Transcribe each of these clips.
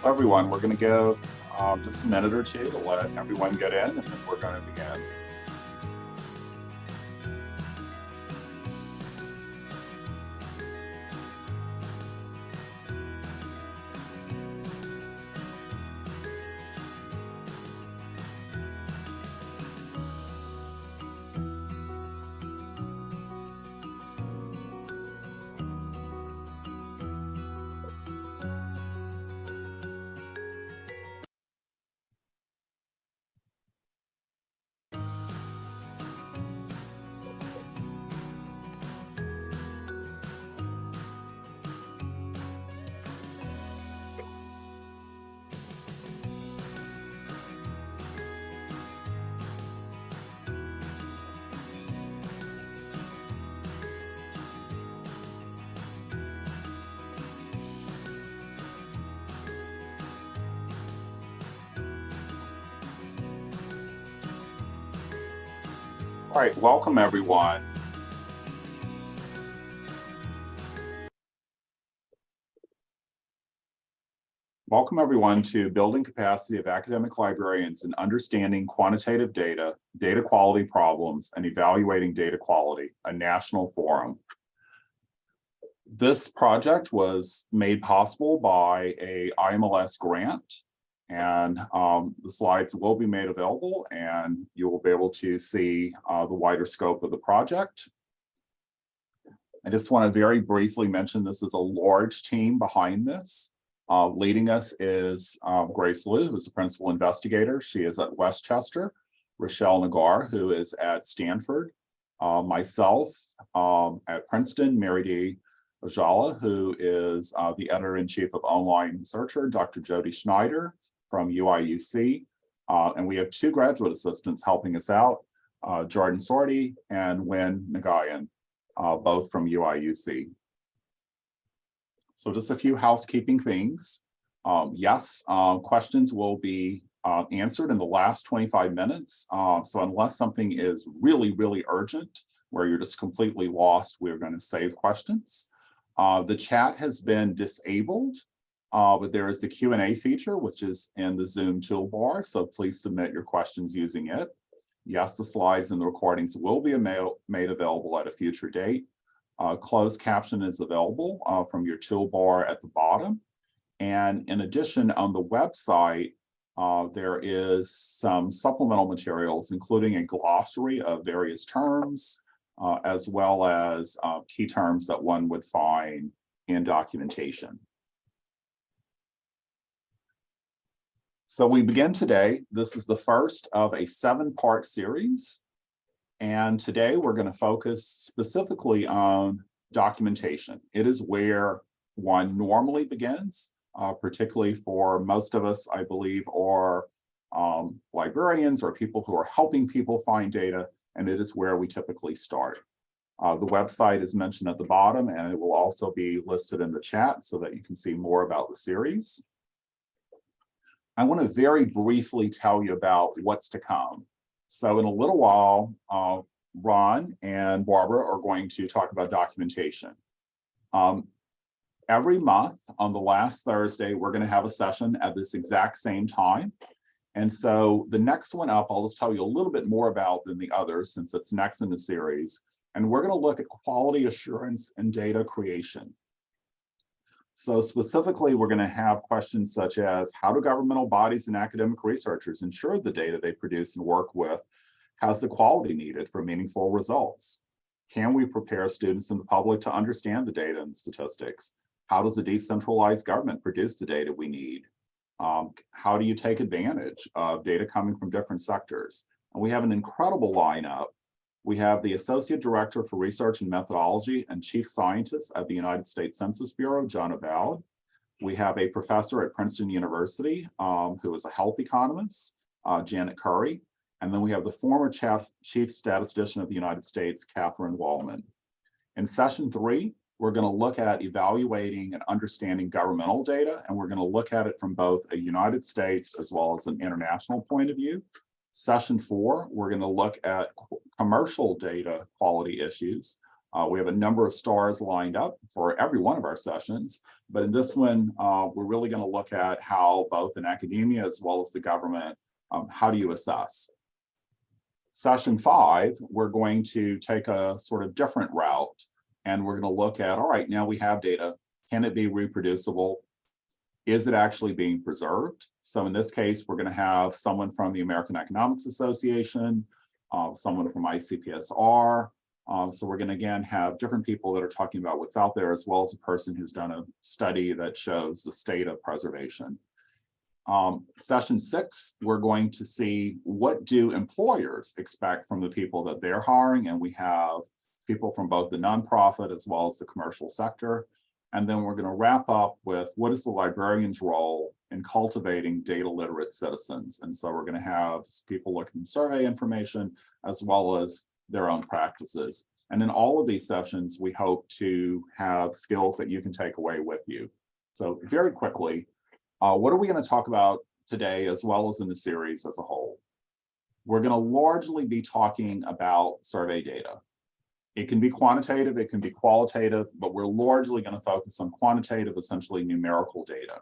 Everyone, we're going to give just a minute or two to let everyone get in, and then we're going to begin. All right, welcome everyone. Welcome everyone to Building Capacity of Academic Librarians in Understanding Quantitative Data, Data Quality Problems, and Evaluating Data Quality, a national forum. This project was made possible by a IMLS grant, and the slides will be made available, and you will be able to see the wider scope of the project. I just want to very briefly mention this is a large team behind this. Leading us is Grace Liu, who's the principal investigator. She is at Westchester. Rochelle Nagar, who is at Stanford. Myself at Princeton, Mary D. Ajala, who is the editor-in-chief of Online Researcher, Dr. Jody Schneider from UIUC. And we have two graduate assistants helping us out, Jordan Sorty and Wynn Nagayan, both from UIUC. So just a few housekeeping things. Yes, questions will be answered in the last 25 minutes. So unless something is really, really urgent, where you're just completely lost, we're going to save questions. The chat has been disabled, but there is the Q&A feature, which is in the Zoom toolbar. So please submit your questions using it. Yes, the slides and the recordings will be made available at a future date. Closed caption is available from your toolbar at the bottom. And in addition, on the website, there is some supplemental materials, including a glossary of various terms, as well as key terms that one would find in documentation. So we begin today. This is the first of a 7-part series. And today we're going to focus specifically on documentation. It is where one normally begins, particularly for most of us, I believe, are librarians or people who are helping people find data, and it is where we typically start. The website is mentioned at the bottom, and it will also be listed in the chat so that you can see more about the series. I want to very briefly tell you about what's to come. So in a little while, Ron and Barbara are going to talk about documentation. Every month on the last Thursday, we're going to have a session at this exact same time. And so the next one up, I'll just tell you a little bit more about than the others since it's next in the series. And we're going to look at quality assurance and data creation. So specifically, we're going to have questions such as, how do governmental bodies and academic researchers ensure the data they produce and work with has the quality needed for meaningful results? Can we prepare students and the public to understand the data and statistics? How does a decentralized government produce the data we need? How do you take advantage of data coming from different sectors? And we have an incredible lineup. We have the Associate Director for Research and Methodology and Chief Scientist at the United States Census Bureau, John Avowed. We have a professor at Princeton University who is a health economist, Janet Curry. And then we have the former Chief Statistician of the United States, Catherine Wallman. In session 3, we're going to look at evaluating and understanding governmental data, and we're going to look at it from both a United States as well as an international point of view. Session 4, we're going to look at commercial data quality issues, We have a number of stars lined up for every one of our sessions, but in this one, we're really going to look at how both in academia as well as the government, how do you assess? Session 5, we're going to take a sort of different route, and we're going to look at, all right, now we have data. Can it be reproducible? Is it actually being preserved? So in this case, we're going to have someone from the American Economics Association, someone from ICPSR. So we're going to, again, have different people that are talking about what's out there, as well as a person who's done a study that shows the state of preservation. Session 6, we're going to see what do employers expect from the people that they're hiring, and we have people from both the nonprofit as well as the commercial sector. And then we're going to wrap up with what is the librarian's role in cultivating data literate citizens. And so we're going to have people looking at survey information as well as their own practices. And in all of these sessions, we hope to have skills that you can take away with you. So very quickly, what are we going to talk about today as well as in the series as a whole? We're going to largely be talking about survey data. It can be quantitative, it can be qualitative, but we're largely going to focus on quantitative, essentially numerical data.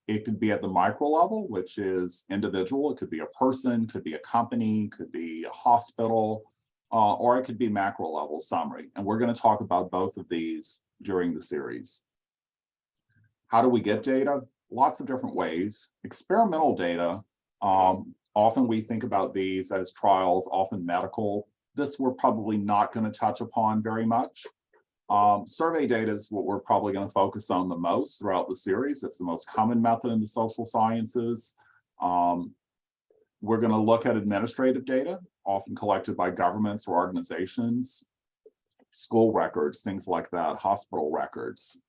It could be at the micro level, which is individual. It could be a person, could be a company, could be a hospital, or it could be macro level summary. And we're going to talk about both of these during the series. How do we get data? Lots of different ways. Experimental data, often we think about these as trials, often medical. This we're probably not going to touch upon very much. Survey data is what we're probably going to focus on the most throughout the series. It's the most common method in the social sciences. We're going to look at administrative data, often collected by governments or organizations, school records, things like that, hospital records.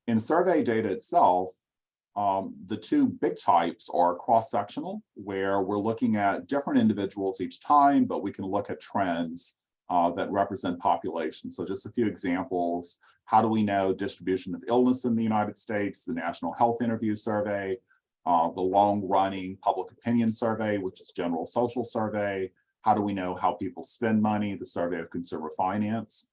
In survey data itself, the two big types are cross-sectional, where we're looking at different individuals each time, but we can look at trends that represent population. So just a few examples. How do we know distribution of illness in the United States? The National Health Interview Survey, the long-running Public Opinion Survey, which is General Social Survey. How do we know how people spend money? The Survey of Consumer Finance.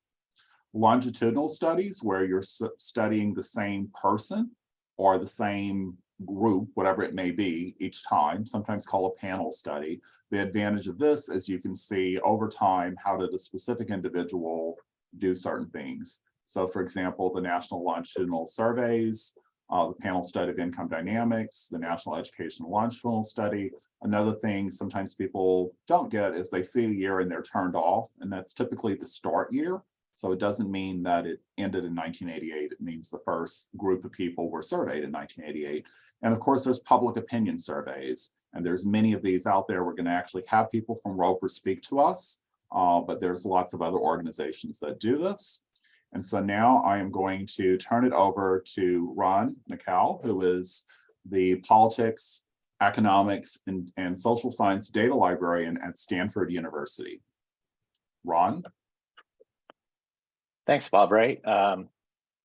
Longitudinal studies, where you're studying the same person or the same group, whatever it may be, each time, sometimes called a panel study. The advantage of this is you can see over time, how did a specific individual do certain things. So for example, the National Longitudinal Surveys, the Panel Study of Income Dynamics, the National Educational Longitudinal Study. Another thing sometimes people don't get is they see a year and they're turned off, and that's typically the start year. So it doesn't mean that it ended in 1988. It means the first group of people were surveyed in 1988. And of course, there's public opinion surveys, and there's many of these out there. We're going to actually have people from Roper speak to us, but there's lots of other organizations that do this. And so now I am going to turn it over to Ron Nakao, who is the politics, economics, and social science data librarian at Stanford University. Ron? Thanks, Bobray.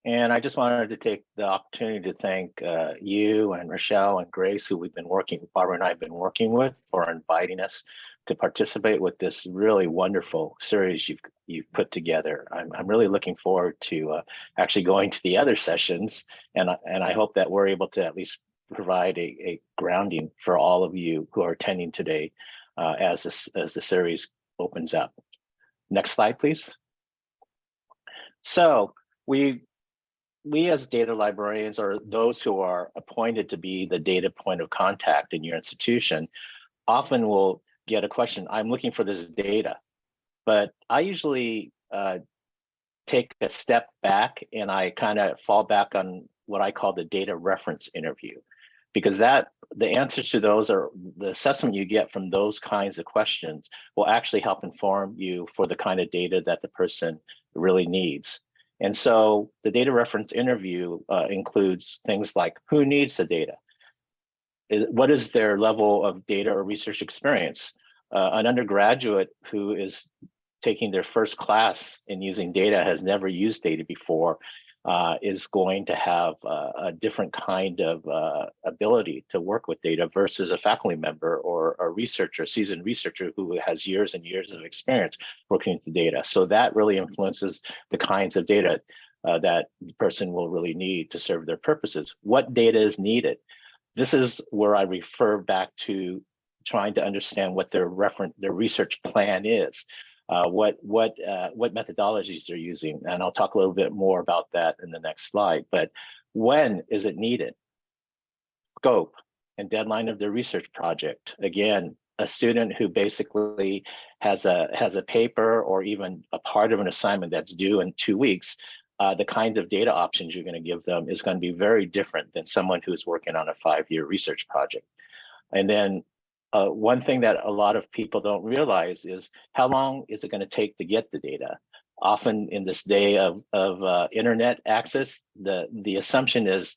And I just wanted to take the opportunity to thank you and Rochelle and Grace, who Barbara and I have been working with, for inviting us to participate with this really wonderful series you've put together. I'm really looking forward to actually going to the other sessions, and I hope that we're able to at least provide a grounding for all of you who are attending today as the series opens up. Next slide, please. So we as data librarians, or those who are appointed to be the data point of contact in your institution, often will get a question, I'm looking for this data. But I usually take a step back and I kind of fall back on what I call the data reference interview, because the answers to those, are the assessment you get from those kinds of questions, will actually help inform you for the kind of data that the person really needs. And so the data reference interview includes things like, who needs the data? What is their level of data or research experience? An undergraduate who is taking their first class in using data, has never used data before, is going to have a different kind of ability to work with data versus a faculty member or a researcher, seasoned researcher who has years and years of experience working with the data. So that really influences the kinds of data that the person will really need to serve their purposes. What data is needed? This is where I refer back to trying to understand what their research plan is. What methodologies they're using, and I'll talk a little bit more about that in the next slide. But when is it needed? Scope and deadline of their research project. Again, a student who basically has a paper or even a part of an assignment that's due in 2 weeks, the kind of data options you're going to give them is going to be very different than someone who's working on a 5-year research project. And then one thing that a lot of people don't realize is how long is it going to take to get the data? Often in this day of internet access, the assumption is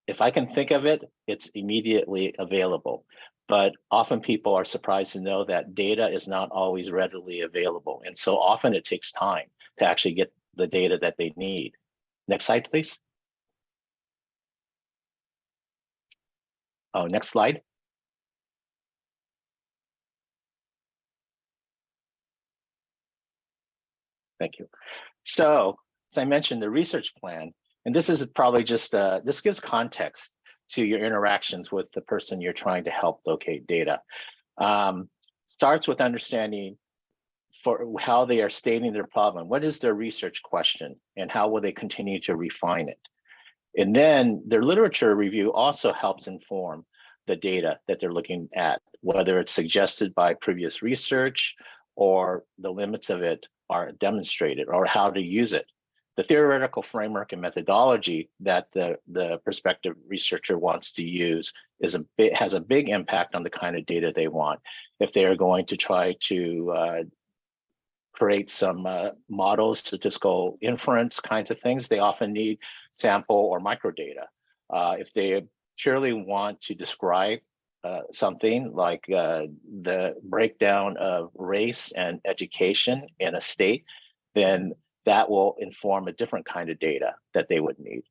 if I can think of it, it's immediately available. But often people are surprised to know that data is not always readily available. And so often it takes time to actually get the data that they need. Next slide, please. Oh, next slide. Thank you. So, as I mentioned, the research plan, and this is probably just, this gives context to your interactions with the person you're trying to help locate data. Starts with understanding for how they are stating their problem. What is their research question and how will they continue to refine it? And then their literature review also helps inform the data that they're looking at, whether it's suggested by previous research or the limits of it are demonstrated or how to use it. The theoretical framework and methodology that the prospective researcher wants to use has a big impact on the kind of data they want. If they are going to try to create some models, statistical inference kinds of things, they often need sample or microdata. If they purely want to describe something like the breakdown of race and education in a state, then that will inform a different kind of data that they would need.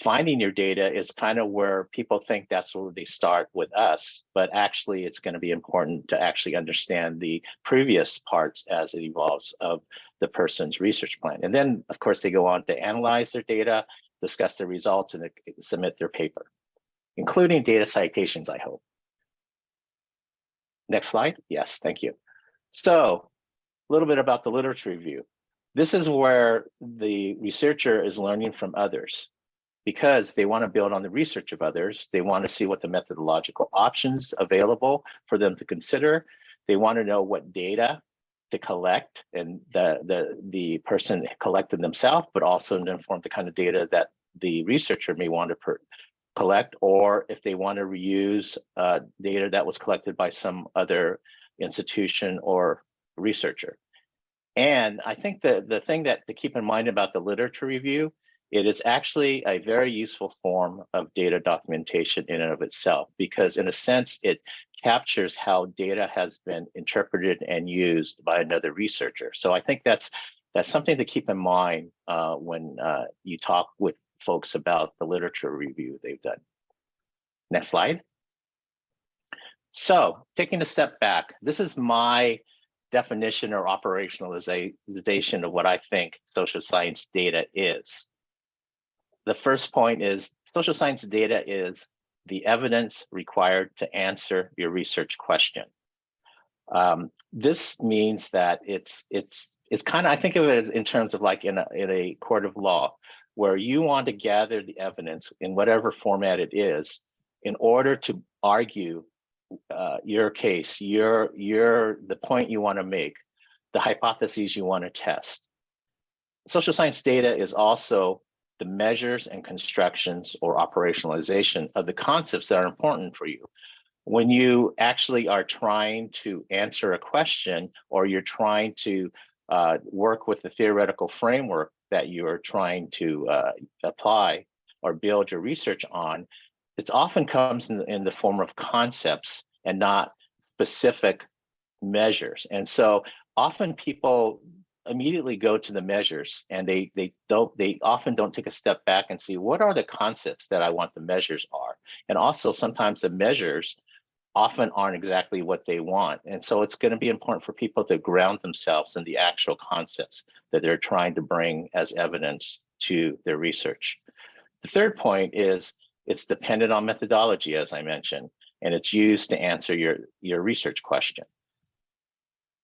Finding your data is kind of where people think that's where they start with us, but actually it's going to be important to actually understand the previous parts as it evolves of the person's research plan. And then, of course, they go on to analyze their data, discuss the results, and submit their paper, including data citations, I hope. Next slide. Yes, thank you. So a little bit about the literature review. This is where the researcher is learning from others because they want to build on the research of others. They want to see what the methodological options available for them to consider. They want to know what data to collect and the person collected themselves, but also to inform the kind of data that the researcher may want to collect, or if they want to reuse data that was collected by some other institution or researcher. And I think the thing that to keep in mind about the literature review, it is actually a very useful form of data documentation in and of itself, because in a sense, it captures how data has been interpreted and used by another researcher. So I think that's something to keep in mind when you talk with folks about the literature review they've done. Next slide. So taking a step back, this is my definition or operationalization of what I think social science data is. The first point is social science data is the evidence required to answer your research question. This means that it's kind of, I think of it as in terms of like in a court of law, where you want to gather the evidence in whatever format it is in order to argue your case, the point you want to make, the hypotheses you want to test. Social science data is also the measures and constructions or operationalization of the concepts that are important for you. When you actually are trying to answer a question, or you're trying to work with the theoretical framework that you're trying to apply or build your research on, it often comes in the form of concepts and not specific measures. And so often people immediately go to the measures, and they often don't take a step back and see what are the concepts that I want the measures are. And also sometimes the measures often aren't exactly what they want. And so it's going to be important for people to ground themselves in the actual concepts that they're trying to bring as evidence to their research. The third point is it's dependent on methodology, as I mentioned, and it's used to answer your research question.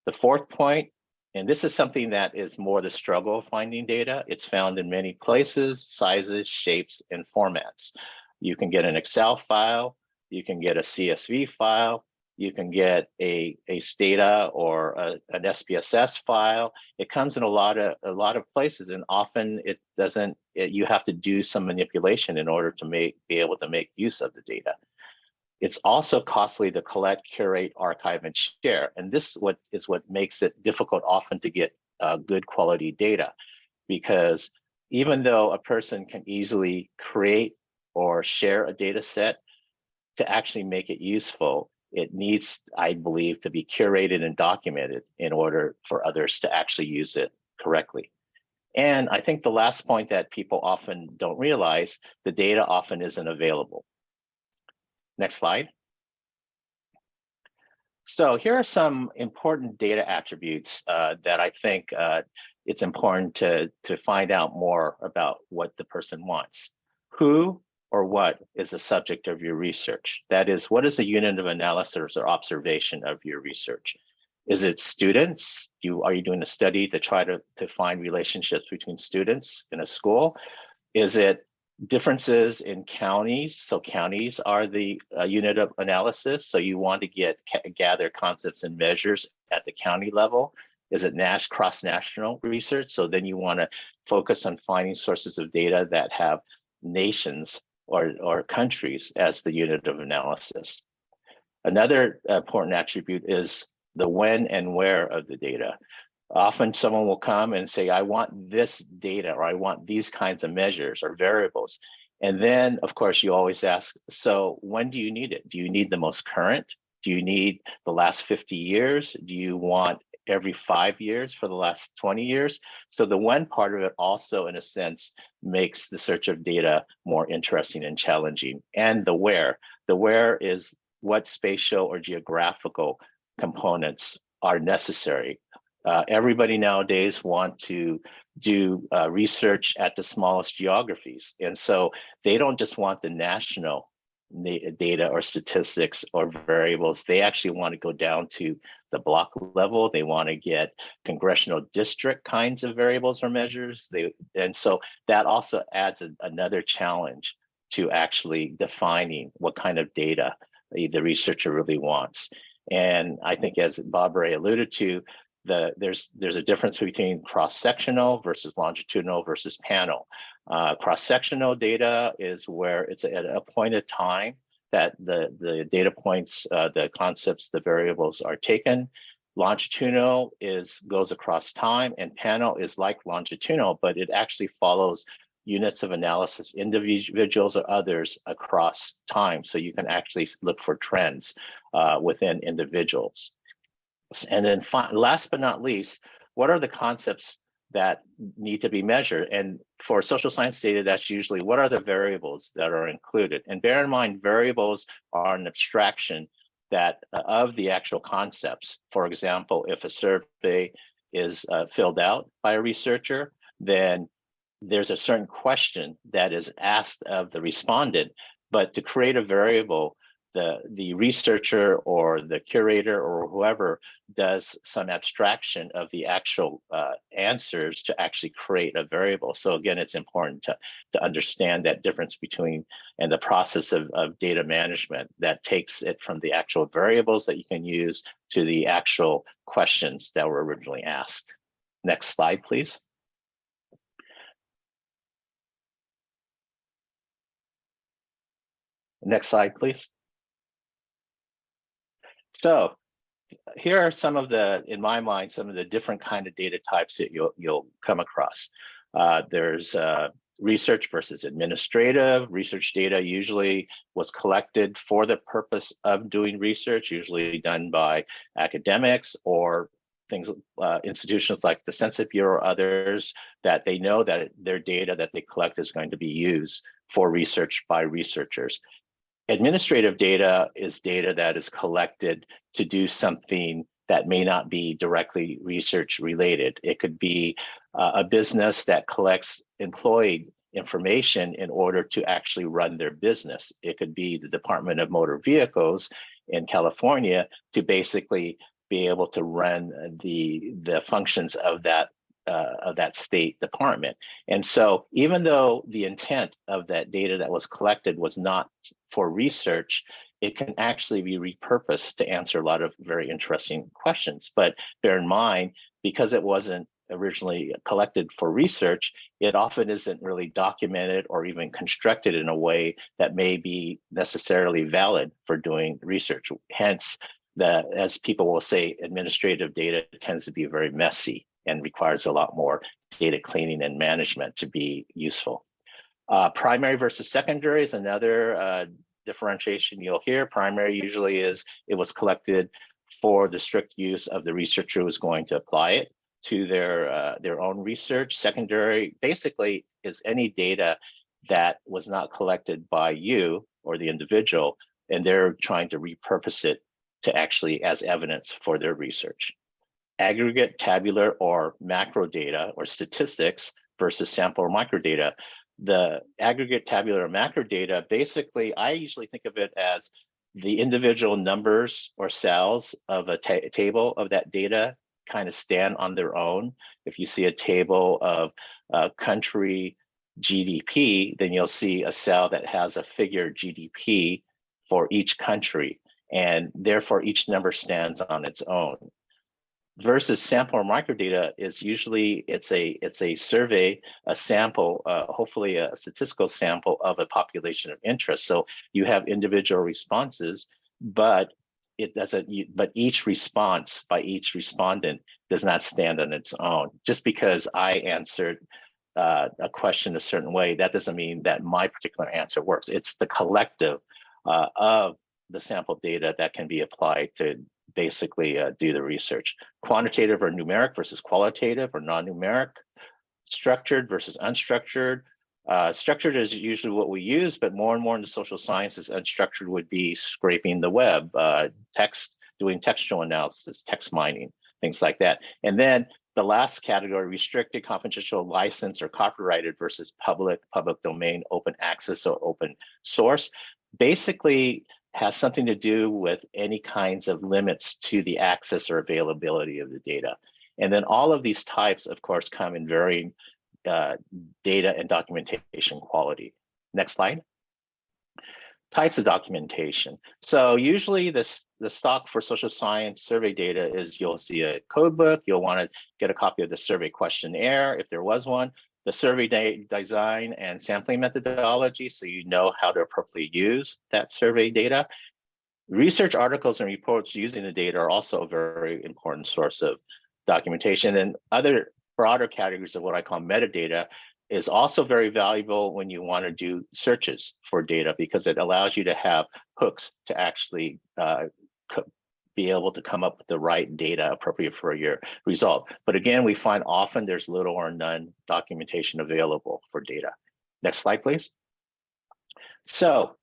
The fourth point, and this is something that is more the struggle of finding data. It's found in many places, sizes, shapes, and formats. You can get an Excel file, you can get a CSV file, you can get a Stata or an SPSS file. It comes in a lot of places, and often it doesn't. You have to do some manipulation in order to be able to make use of the data. It's also costly to collect, curate, archive, and share. And this is what makes it difficult often to get good quality data, because even though a person can easily create or share a data set, to actually make it useful, it needs, I believe, to be curated and documented in order for others to actually use it correctly. And I think the last point that people often don't realize, the data often isn't available. Next slide. So here are some important data attributes that I think it's important to find out more about what the person wants. Who or what is the subject of your research? That is, what is the unit of analysis or observation of your research? Is it students? Are you doing a study to try to find relationships between students in a school? Is it differences in counties? So counties are the unit of analysis. So you want to gather concepts and measures at the county level. Is it cross-national research? So then you want to focus on finding sources of data that have nations or countries as the unit of analysis. Another important attribute is the when and where of the data. Often someone will come and say, I want this data, or I want these kinds of measures or variables. And then, of course, you always ask, so when do you need it? Do you need the most current? Do you need the last 50 years? Do you want every 5 years for the last 20 years? So the when part of it also, in a sense, makes the search of data more interesting and challenging. And the where is what spatial or geographical components are necessary. Everybody nowadays want to do research at the smallest geographies. And so they don't just want the national data or statistics or variables. They actually want to go down to the block level. They want to get congressional district kinds of variables or measures. And so that also adds another challenge to actually defining what kind of data the researcher really wants. And I think, as Bobray alluded to, there's a difference between cross-sectional versus longitudinal versus panel. Cross-sectional data is where it's at a point of time that the data points, the concepts, the variables are taken. Longitudinal goes across time, and panel is like longitudinal, but it actually follows units of analysis, individuals or others across time. So you can actually look for trends within individuals. And then last but not least, what are the concepts that need to be measured? And for social science data, that's usually what are the variables that are included? And bear in mind, variables are an abstraction of the actual concepts. For example, if a survey is filled out by a researcher, then there's a certain question that is asked of the respondent. But to create a variable, the researcher or the curator or whoever does some abstraction of the actual answers to actually create a variable. So again, it's important to understand that difference between and the process of data management that takes it from the actual variables that you can use to the actual questions that were originally asked. Next slide, please. Next slide, please. So here are some of in my mind, some of the different kind of data types that you'll come across. There's research versus administrative. Research data usually was collected for the purpose of doing research, usually done by academics or institutions like the Census Bureau or others, that they know that their data that they collect is going to be used for research by researchers. Administrative data is data that is collected to do something that may not be directly research related. It could be a business that collects employee information in order to actually run their business. It could be the Department of Motor Vehicles in California to basically be able to run the functions of that state department. And so even though the intent of that data that was collected was not for research, it can actually be repurposed to answer a lot of very interesting questions. But bear in mind, because it wasn't originally collected for research, it often isn't really documented or even constructed in a way that may be necessarily valid for doing research. Hence, as people will say, administrative data tends to be very messy and requires a lot more data cleaning and management to be useful. Primary versus secondary is another differentiation you'll hear. Primary usually is it was collected for the strict use of the researcher who was going to apply it to their own research. Secondary basically is any data that was not collected by you or the individual, and they're trying to repurpose it to actually as evidence for their research. Aggregate, tabular, or macro data or statistics versus sample or microdata. The aggregate, tabular, or macro data, basically, I usually think of it as the individual numbers or cells of a table of that data kind of stand on their own. If you see a table of country GDP, then you'll see a cell that has a figure GDP for each country, and therefore each number stands on its own. Versus sample or microdata is usually it's a survey, a sample, hopefully a statistical sample of a population of interest. So you have individual responses, but it doesn't. But each response by each respondent does not stand on its own. Just because I answered a question a certain way, that doesn't mean that my particular answer works. It's the collective of the sample data that can be applied to basically do the research. Quantitative or numeric versus qualitative or non-numeric. Structured versus unstructured. Structured is usually what we use, but more and more in the social sciences, unstructured would be scraping the web, text, doing textual analysis, text mining, things like that. And then the last category, restricted, confidential, licensed, or copyrighted versus public domain, open access, or open source. Basically, has something to do with any kinds of limits to the access or availability of the data. And then all of these types, of course, come in varying data and documentation quality. Next slide. Types of documentation. So usually the stock for social science survey data is you'll see a code book, you'll want to get a copy of the survey questionnaire if there was one, the survey design and sampling methodology, so you know how to appropriately use that survey data. Research articles and reports using the data are also a very important source of documentation. And other broader categories of what I call metadata is also very valuable when you want to do searches for data, because it allows you to have hooks to actually be able to come up with the right data appropriate for your result. But again, we find often there's little or none documentation available for data. Next slide, please. So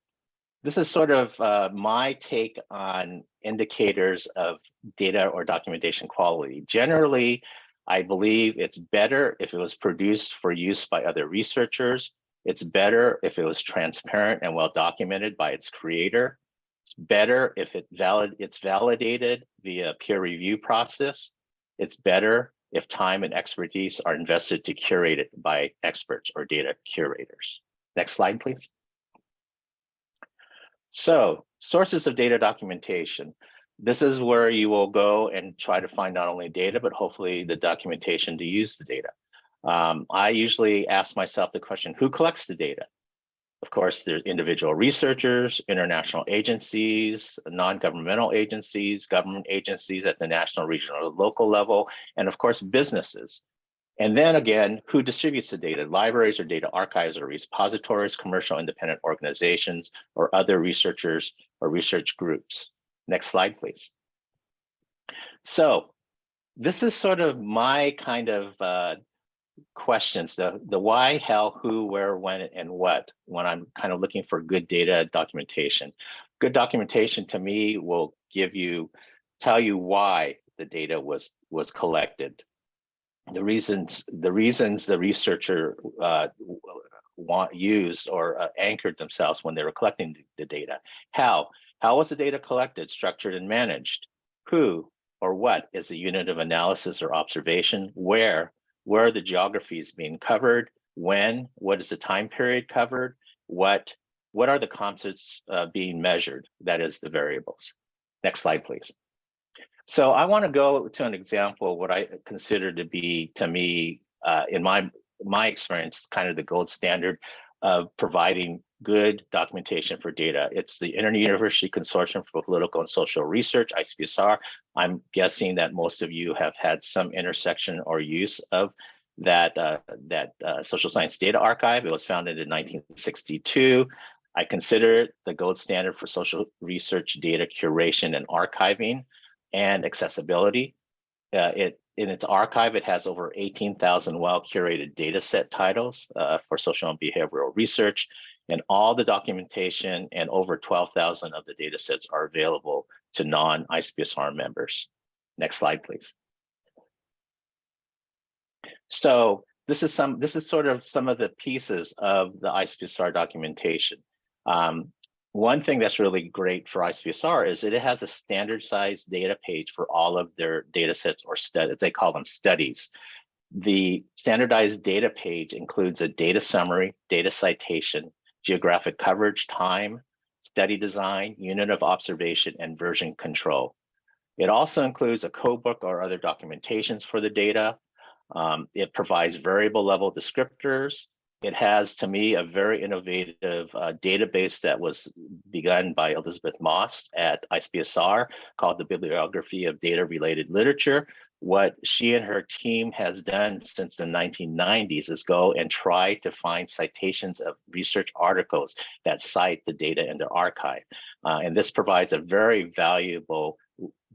this is sort of my take on indicators of data or documentation quality. Generally, I believe it's better if it was produced for use by other researchers. It's better if it was transparent and well documented by its creator. It's better if it's validated via peer review process. It's better if time and expertise are invested to curate it by experts or data curators. Next slide, please. So, sources of data documentation. This is where you will go and try to find not only data, but hopefully the documentation to use the data. I usually ask myself the question, who collects the data? Of course, there's individual researchers, international agencies, non-governmental agencies, government agencies at the national, regional, or local level, and of course, businesses. And then again, who distributes the data? Libraries or data archives or repositories, commercial independent organizations, or other researchers or research groups. Next slide, please. So this is sort of my kind of questions, the why, how, who, where, when, and what, when I'm kind of looking for good data documentation. Good documentation to me will tell you why the data was collected, the reasons the researcher used or anchored themselves when they were collecting the data. How was the data collected, structured, and managed? Who or what is the unit of analysis or observation? Where are the geographies being covered? When? What is the time period covered? What are the concepts being measured? That is the variables. Next slide, please. So I want to go to an example of what I consider to be, to me, in my experience, kind of the gold standard of providing good documentation for data. It's the Inter-University Consortium for Political and Social Research, ICPSR. I'm guessing that most of you have had some intersection or use of that social science data archive. It was founded in 1962. I consider it the gold standard for social research data curation and archiving and accessibility. In its archive, it has over 18,000 well-curated data set titles for social and behavioral research, and all the documentation and over 12,000 of the data sets are available to non-ICPSR members. Next slide, please. So this is sort of some of the pieces of the ICPSR documentation. One thing that's really great for ICPSR is that it has a standard-sized data page for all of their data sets or studies. They call them studies. The standardized data page includes a data summary, data citation, geographic coverage, time, study design, unit of observation, and version control. It also includes a codebook or other documentations for the data. It provides variable level descriptors. It has, to me, a very innovative database that was begun by Elizabeth Moss at ICPSR called the Bibliography of Data-Related Literature. What she and her team has done since the 1990s is go and try to find citations of research articles that cite the data in their archive. And this provides a very valuable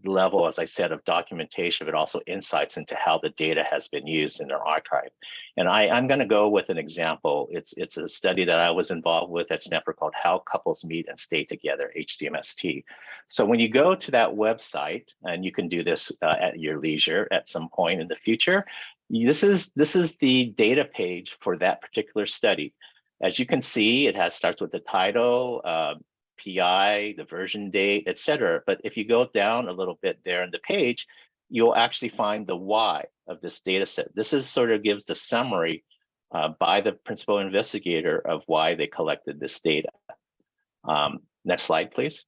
level, as I said, of documentation, but also insights into how the data has been used in their archive. And I'm going to go with an example. It's a study that I was involved with at Stanford called How Couples Meet and Stay Together, HCMST. So when you go to that website, and you can do this at your leisure at some point in the future, this is the data page for that particular study. As you can see, it starts with the title, PI, the version date, et cetera. But if you go down a little bit there in the page, you'll actually find the why of this data set. This is sort of gives the summary by the principal investigator of why they collected this data. Next slide, please.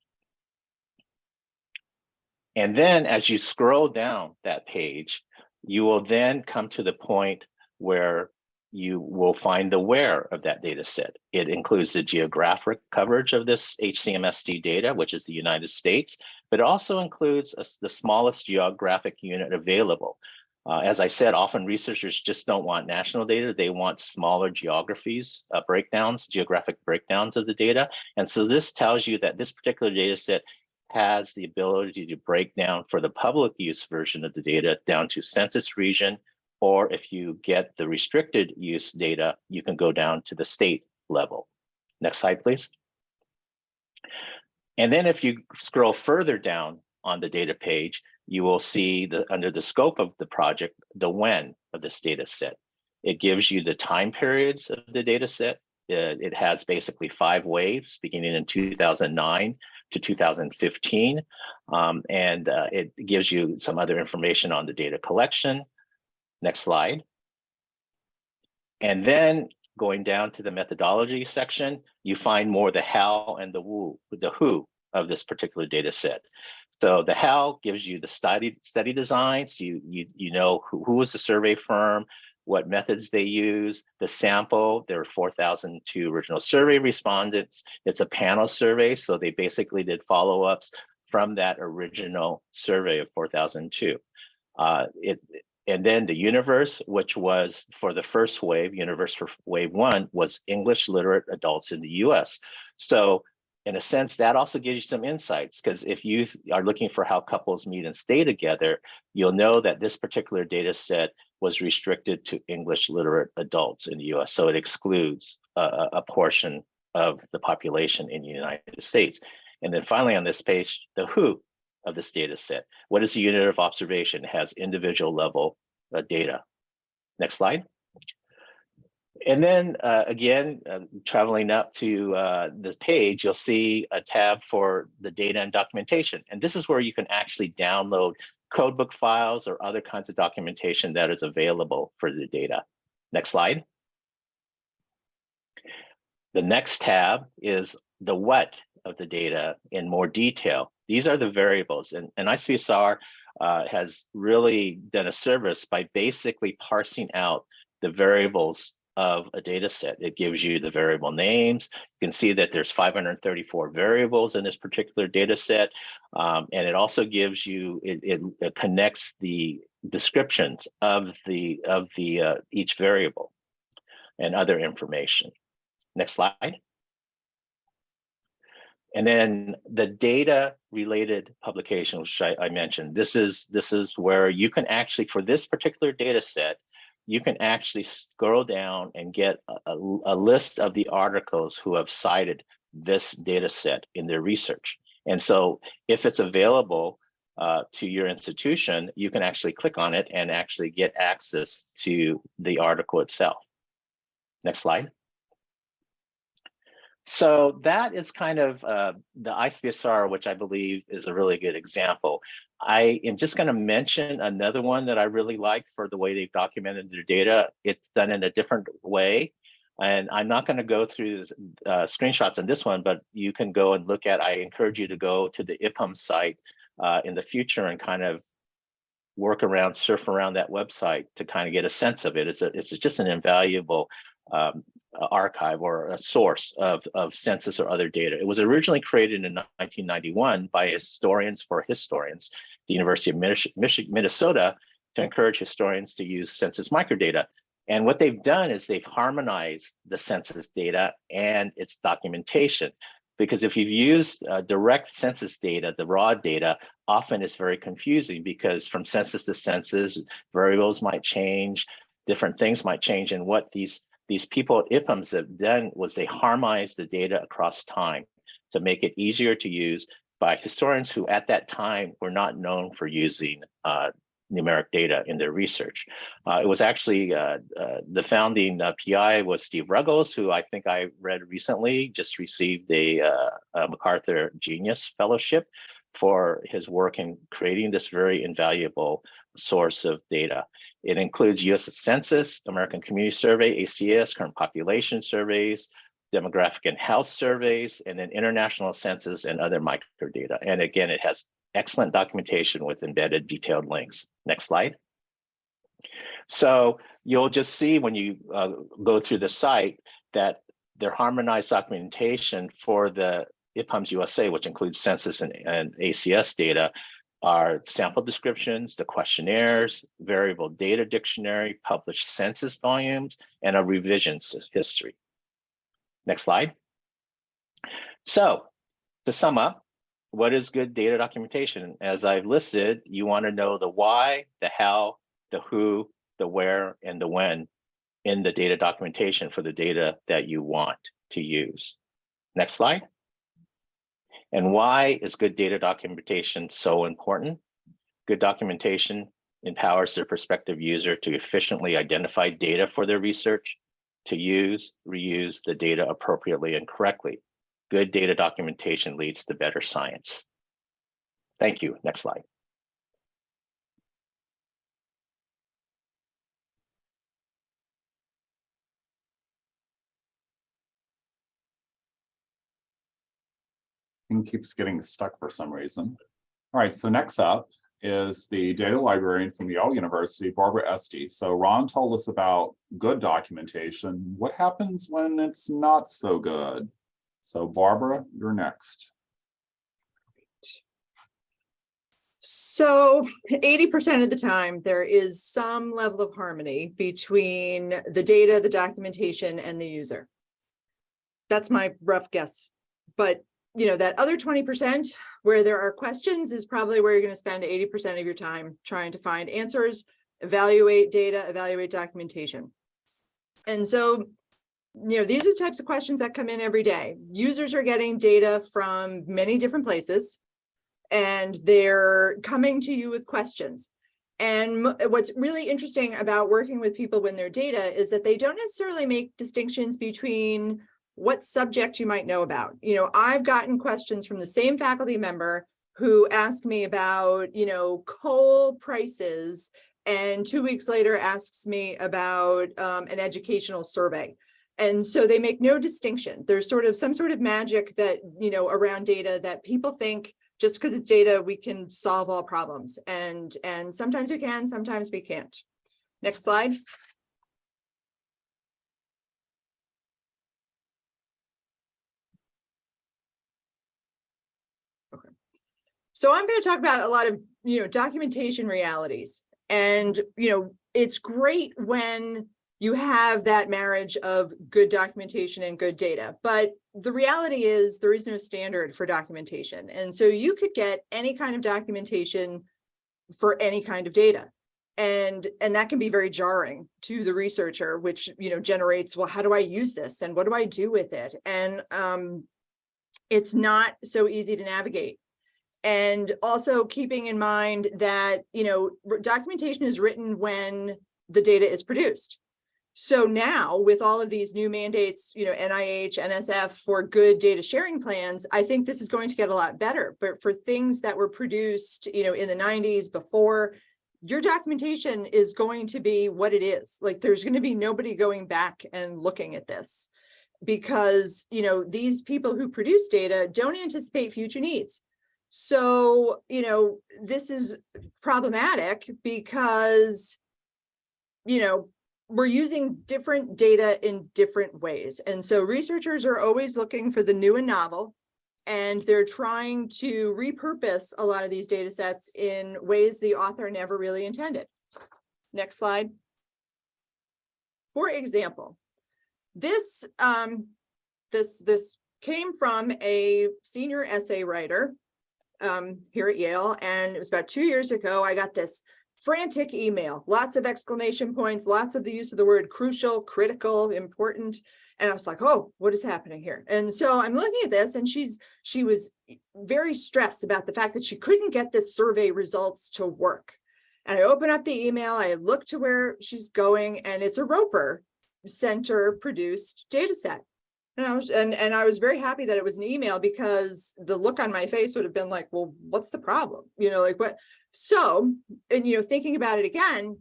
And then as you scroll down that page, you will then come to the point where you will find the where of that data set. It includes the geographic coverage of this HCMST data, which is the United States, but it also includes the smallest geographic unit available. As I said, often researchers just don't want national data. They want smaller geographies, geographic breakdowns of the data. And so this tells you that this particular data set has the ability to break down for the public use version of the data down to census region, or if you get the restricted use data, you can go down to the state level. Next slide, please. And then if you scroll further down on the data page, you will see under the scope of the project, the when of this data set. It gives you the time periods of the data set. It has basically 5 waves beginning in 2009 to 2015. And it gives you some other information on the data collection. Next slide. And then going down to the methodology section, you find more the how and the who of this particular data set. So the how gives you the study designs. You know who was the survey firm, what methods they use, the sample. There were 4,002 original survey respondents. It's a panel survey, so they basically did follow-ups from that original survey of 4,002. And then the universe, which was for the first wave, universe for wave 1, was English literate adults in the US. So in a sense, that also gives you some insights, because if you are looking for how couples meet and stay together, you'll know that this particular data set was restricted to English literate adults in the US. So it excludes a portion of the population in the United States. And then finally on this page, the who of this data set. What is the unit of observation? It has individual level data. Next slide. And then again, traveling up to the page, you'll see a tab for the data and documentation. And this is where you can actually download codebook files or other kinds of documentation that is available for the data. Next slide. The next tab is the what of the data in more detail. These are the variables, and ICPSR has really done a service by basically parsing out the variables of a data set. It gives you the variable names. You can see that there's 534 variables in this particular data set. And it also gives you, it connects the descriptions of each variable and other information. Next slide. And then the data related publication, which I mentioned, this is where you can actually, for this particular data set, you can actually scroll down and get a list of the articles who have cited this data set in their research. And so if it's available to your institution, you can actually click on it and actually get access to the article itself. Next slide. So that is kind of the ICPSR, which I believe is a really good example. I am just going to mention another one that I really like for the way they've documented their data. It's done in a different way. And I'm not going to go through screenshots on this one, but you can go and look at, I encourage you to go to the IPM site in the future and kind of work around, surf around that website to kind of get a sense of it. It's just an invaluable archive or a source of census or other data. It was originally created in 1991 by historians for historians, the University of Minnesota, to encourage historians to use census microdata. And what they've done is they've harmonized the census data and its documentation. Because if you've used direct census data, the raw data, often it's very confusing because from census to census, variables might change, different things might change. And what these people at IPMS have done was they harmonized the data across time to make it easier to use by historians who at that time were not known for using numeric data in their research. It was actually the founding PI was Steve Ruggles, who I think I read recently, just received a MacArthur Genius Fellowship for his work in creating this very invaluable source of data. It includes US Census, American Community Survey, ACS, current population surveys, demographic and health surveys, and then international census and other microdata. And again, it has excellent documentation with embedded detailed links. Next slide. So you'll just see when you go through the site that their harmonized documentation for the IPMS USA, which includes census and ACS data, are sample descriptions, the questionnaires, variable data dictionary, published census volumes, and a revisions history. Next slide. So to sum up, what is good data documentation? As I've listed, you want to know the why, the how, the who, the where, and the when in the data documentation for the data that you want to use. Next slide. And why is good data documentation so important? Good documentation empowers their prospective user to efficiently identify data for their research, to use, reuse the data appropriately and correctly. Good data documentation leads to better science. Thank you. Next slide. And keeps getting stuck for some reason. All right, so next up is the data librarian from Yale University, Barbara Esty. So Ron told us about good documentation. What happens when it's not so good? So Barbara, you're next. So 80% of the time, there is some level of harmony between the data, the documentation, and the user. That's my rough guess. But that other 20% where there are questions is probably where you're going to spend 80% of your time trying to find answers, evaluate data, evaluate documentation. And so, these are the types of questions that come in every day. Users are getting data from many different places, and they're coming to you with questions. And what's really interesting about working with people when their data is that they don't necessarily make distinctions between what subject you might know about. I've gotten questions from the same faculty member who asked me about, coal prices, and 2 weeks later asks me about an educational survey. And so they make no distinction. There's sort of some sort of magic that, around data that people think just because it's data, we can solve all problems. And sometimes we can, sometimes we can't. Next slide. Okay. So I'm going to talk about a lot of, documentation realities. And, it's great when you have that marriage of good documentation and good data, but the reality is there is no standard for documentation. And so you could get any kind of documentation for any kind of data. And that can be very jarring to the researcher, which, generates, well, how do I use this? And what do I do with it? And it's not so easy to navigate. And also keeping in mind that, documentation is written when the data is produced. So now with all of these new mandates, NIH, NSF for good data sharing plans, I think this is going to get a lot better. But for things that were produced, in the 90s before, your documentation is going to be what it is. Like there's going to be nobody going back and looking at this because, these people who produce data don't anticipate future needs. So, this is problematic because, we're using different data in different ways. And so researchers are always looking for the new and novel, and they're trying to repurpose a lot of these data sets in ways the author never really intended. Next slide. For example, this came from a senior essay writer here at Yale, and it was about 2 years ago. I got this frantic email, lots of exclamation points, lots of the use of the word crucial, critical, important. And I was like, oh, what is happening here? And so I'm looking at this, and she was very stressed about the fact that she couldn't get this survey results to work. And I open up the email, I look to where she's going, and it's a Roper Center produced data set. And I was very happy that it was an email, because the look on my face would have been like, well, what's the problem? Like what? So, and, thinking about it again,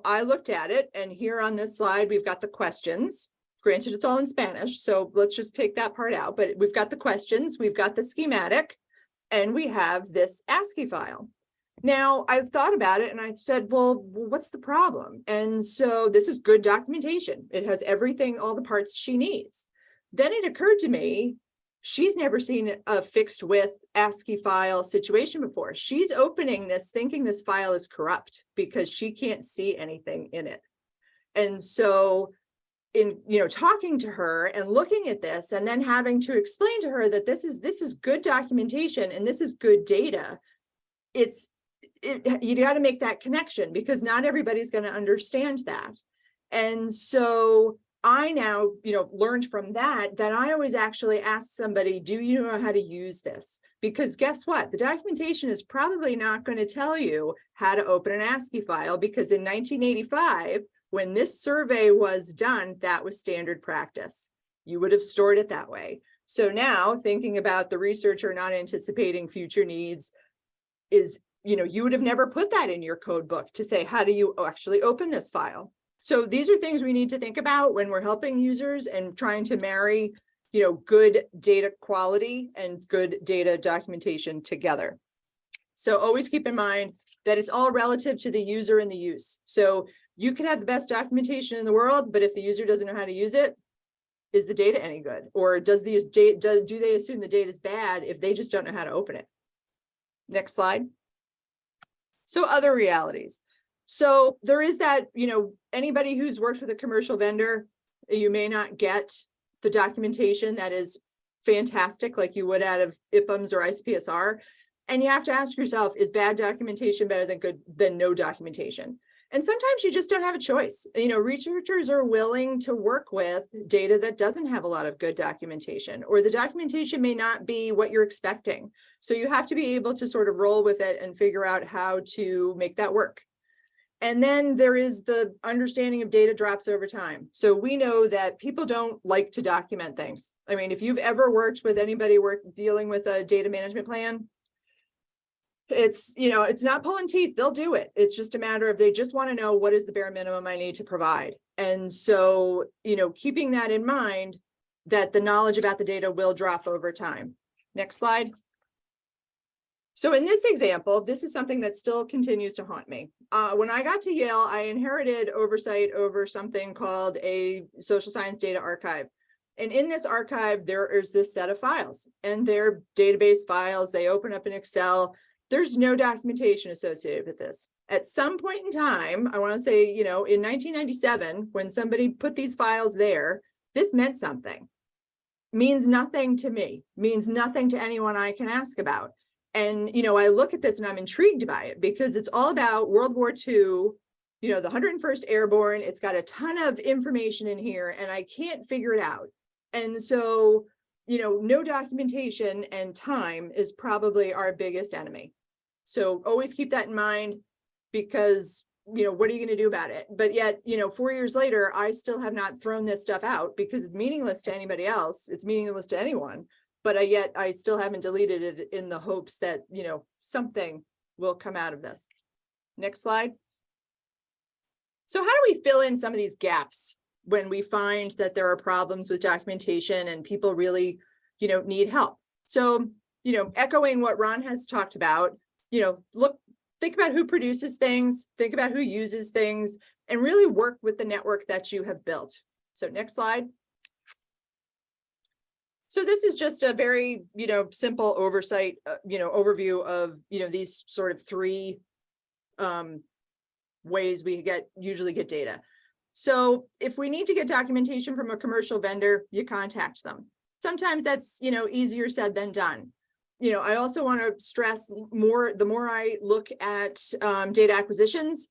I looked at it, and here on this slide, we've got the questions. Granted, it's all in Spanish, so let's just take that part out. But we've got the questions, we've got the schematic, and we have this ASCII file. Now, I thought about it and I said, well, what's the problem? And so this is good documentation. It has everything, all the parts she needs. Then it occurred to me, she's never seen a fixed width ASCII file situation before. She's opening this thinking this file is corrupt because she can't see anything in it. And so in talking to her and looking at this, and then having to explain to her that this is good documentation and this is good data, you got to make that connection, because not everybody's going to understand that. And so I now, learned from that I always actually ask somebody, do you know how to use this? Because guess what? The documentation is probably not going to tell you how to open an ASCII file, because in 1985, when this survey was done, that was standard practice. You would have stored it that way. So now thinking about the researcher not anticipating future needs is, you would have never put that in your code book to say, how do you actually open this file? So these are things we need to think about when we're helping users and trying to marry, good data quality and good data documentation together. So always keep in mind that it's all relative to the user and the use. So you can have the best documentation in the world, but if the user doesn't know how to use it, is the data any good? Or do they assume the data is bad if they just don't know how to open it? Next slide. So other realities. So there is that, anybody who's worked with a commercial vendor, you may not get the documentation that is fantastic, like you would out of IPMS or ICPSR. And you have to ask yourself, is bad documentation better than no documentation? And sometimes you just don't have a choice. Researchers are willing to work with data that doesn't have a lot of good documentation, or the documentation may not be what you're expecting. So you have to be able to sort of roll with it and figure out how to make that work. And then there is the understanding of data drops over time. So we know that people don't like to document things. I mean, if you've ever worked with anybody dealing with a data management plan, it's not pulling teeth. They'll do it. It's just a matter of they just want to know what is the bare minimum I need to provide. And so, keeping that in mind, that the knowledge about the data will drop over time. Next slide. So in this example, this is something that still continues to haunt me. When I got to Yale, I inherited oversight over something called a social science data archive. And in this archive, there is this set of files, and they're database files. They open up in Excel. There's no documentation associated with this. At some point in time, I want to say, in 1997, when somebody put these files there, this meant something. Means nothing to me, means nothing to anyone I can ask about. And, I look at this and I'm intrigued by it because it's all about World War II, the 101st Airborne. It's got a ton of information in here and I can't figure it out. And so, no documentation and time is probably our biggest enemy. So always keep that in mind because, what are you going to do about it? But yet, 4 years later, I still have not thrown this stuff out because it's meaningless to anybody else. It's meaningless to anyone. But yet I still haven't deleted it in the hopes that, something will come out of this. Next slide. So how do we fill in some of these gaps when we find that there are problems with documentation and people really, need help? So, echoing what Ron has talked about, think about who produces things, think about who uses things, and really work with the network that you have built. So next slide. So this is just a very, simple oversight, overview of, these sort of three ways we usually get data. So if we need to get documentation from a commercial vendor, you contact them. Sometimes that's, easier said than done. I also want to stress the more I look at data acquisitions,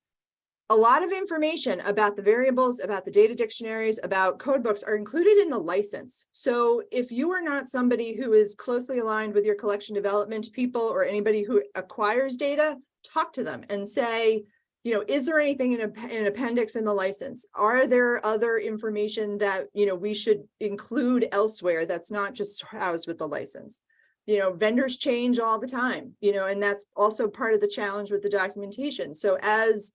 a lot of information about the variables, about the data dictionaries, about code books are included in the license. So if you are not somebody who is closely aligned with your collection development people or anybody who acquires data, talk to them and say, is there anything in an appendix in the license? Are there other information that, we should include elsewhere that's not just housed with the license? Vendors change all the time, and that's also part of the challenge with the documentation. So as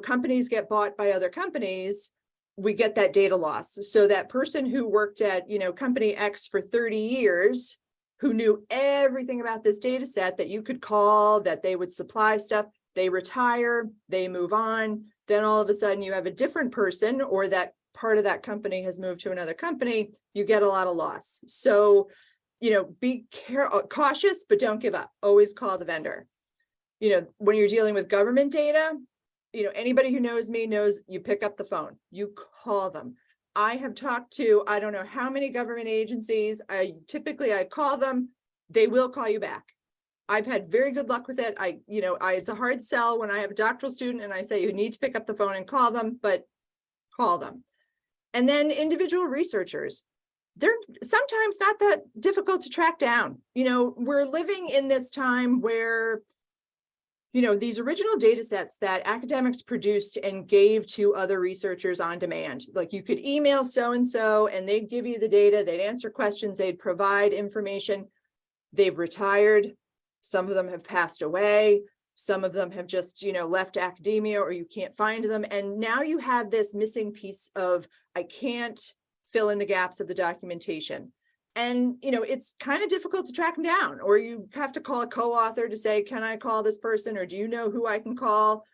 companies get bought by other companies, we get that data loss. So that person who worked at, company X for 30 years, who knew everything about this data set that you could call, that they would supply stuff, they retire, they move on. Then all of a sudden you have a different person, or that part of that company has moved to another company, you get a lot of loss. So, be cautious, but don't give up. Always call the vendor. When you're dealing with government data, anybody who knows me knows you pick up the phone, you call them. I have talked to, I don't know how many government agencies. I call them, they will call you back. I've had very good luck with it. It's a hard sell when I have a doctoral student and I say, you need to pick up the phone and call them, but call them. And then individual researchers, they're sometimes not that difficult to track down. We're living in this time where these original data sets that academics produced and gave to other researchers on demand, like you could email so-and-so and they'd give you the data, they'd answer questions, they'd provide information. They've retired. Some of them have passed away. Some of them have just, left academia, or you can't find them. And now you have this missing piece of, I can't fill in the gaps of the documentation. And, it's kind of difficult to track them down, or you have to call a co-author to say, can I call this person? Or do you know who I can call?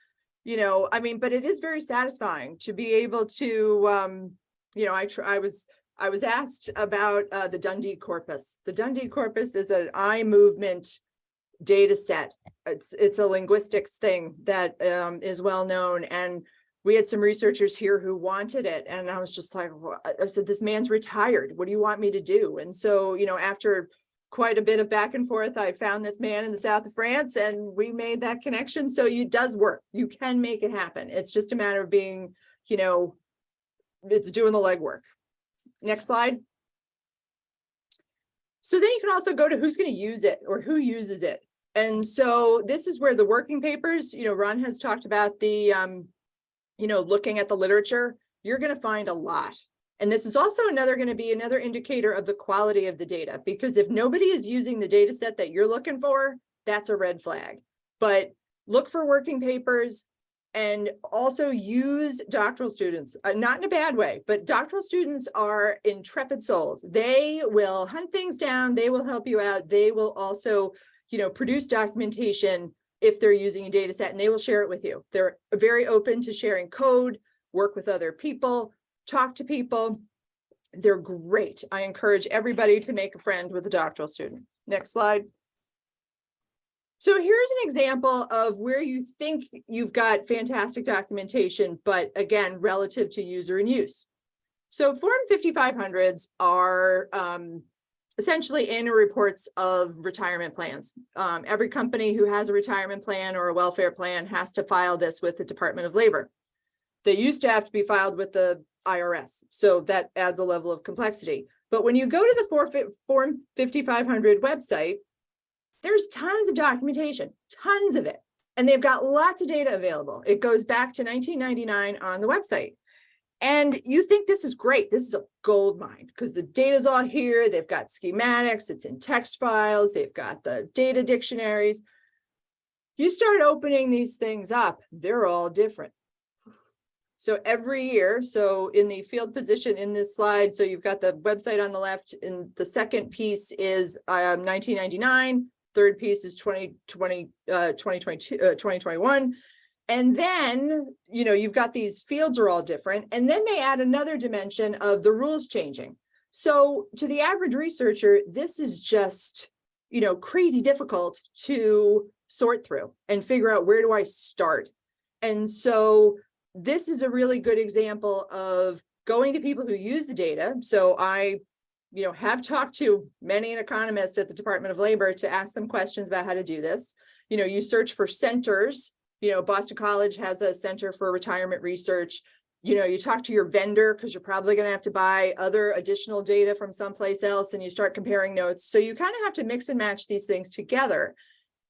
But it is very satisfying to be able to, I was asked about the Dundee corpus. The Dundee corpus is an eye movement data set. It's a linguistics thing that is well known. And we had some researchers here who wanted it. And I was just like, I said, this man's retired. What do you want me to do? And so, you know, after quite a bit of back and forth, I found this man in the south of France and we made that connection. So it does work. You can make it happen. It's just a matter of being, you know, it's doing the legwork. Next slide. So then you can also go to who's going to use it or who uses it. And so this is where the working papers, you know, Ron has talked about the, you know, looking at the literature, you're going to find a lot. And this is also going to be another indicator of the quality of the data, because if nobody is using the data set that you're looking for, that's a red flag. But look for working papers and also use doctoral students, not in a bad way, but doctoral students are intrepid souls. They will hunt things down. They will help you out. They will also, you know, produce documentation if they're using a data set, and they will share it with you. They're very open to sharing code, work with other people, talk to people. They're great. I encourage everybody to make a friend with a doctoral student. Next slide. So here's an example of where you think you've got fantastic documentation, but again, relative to user and use. So Form 5500s are essentially annual reports of retirement plans. Every company who has a retirement plan or a welfare plan has to file this with the Department of Labor. They used to have to be filed with the IRS, so that adds a level of complexity. But when you go to the Form 5500 website, there's tons of documentation, tons of it. And they've got lots of data available. It goes back to 1999 on the website. And you think this is great. This is a gold mine because the data's all here. They've got schematics. It's in text files. They've got the data dictionaries. You start opening these things up, they're all different. So every year, so in the field position in this slide, so you've got the website on the left, and the second piece is 1999, third piece is 2020, 2022, 2021. And then, you know, you've got these fields are all different. And then they add another dimension of the rules changing. So to the average researcher, this is just, you know, crazy difficult to sort through and figure out where do I start. And so this is a really good example of going to people who use the data. So I, you know, have talked to many an economist at the Department of Labor to ask them questions about how to do this. You know, you search for centers. You know, Boston College has a center for retirement research. You know, you talk to your vendor because you're probably going to have to buy other additional data from someplace else, and you start comparing notes. So you kind of have to mix and match these things together.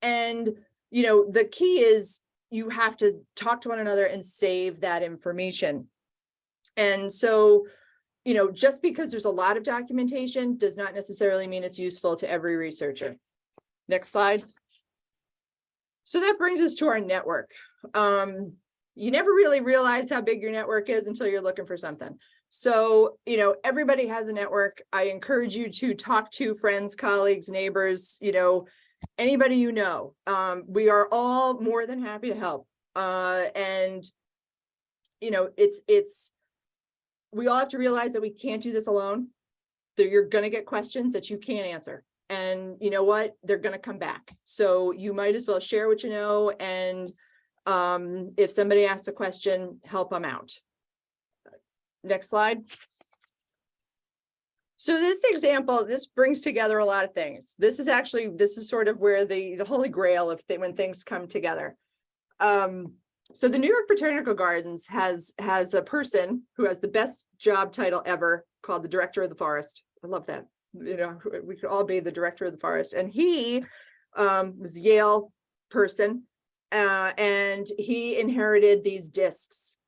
And, you know, the key is you have to talk to one another and save that information. And so, you know, just because there's a lot of documentation does not necessarily mean it's useful to every researcher. Next slide. So that brings us to our network. You never really realize how big your network is until you're looking for something. So, you know, everybody has a network. I encourage you to talk to friends, colleagues, neighbors, you know, anybody you know. We are all more than happy to help. And, you know, we all have to realize that we can't do this alone. That you're going to get questions that you can't answer. And you know what? They're going to come back. So you might as well share what you know. And if somebody asks a question, help them out. Next slide. So this example, this brings together a lot of things. This is sort of where the holy grail of when things come together. So the New York Botanical Gardens has a person who has the best job title ever called the Director of the Forest. I love that. You know, we could all be the Director of the Forest. And he was a Yale person, and he inherited these discs.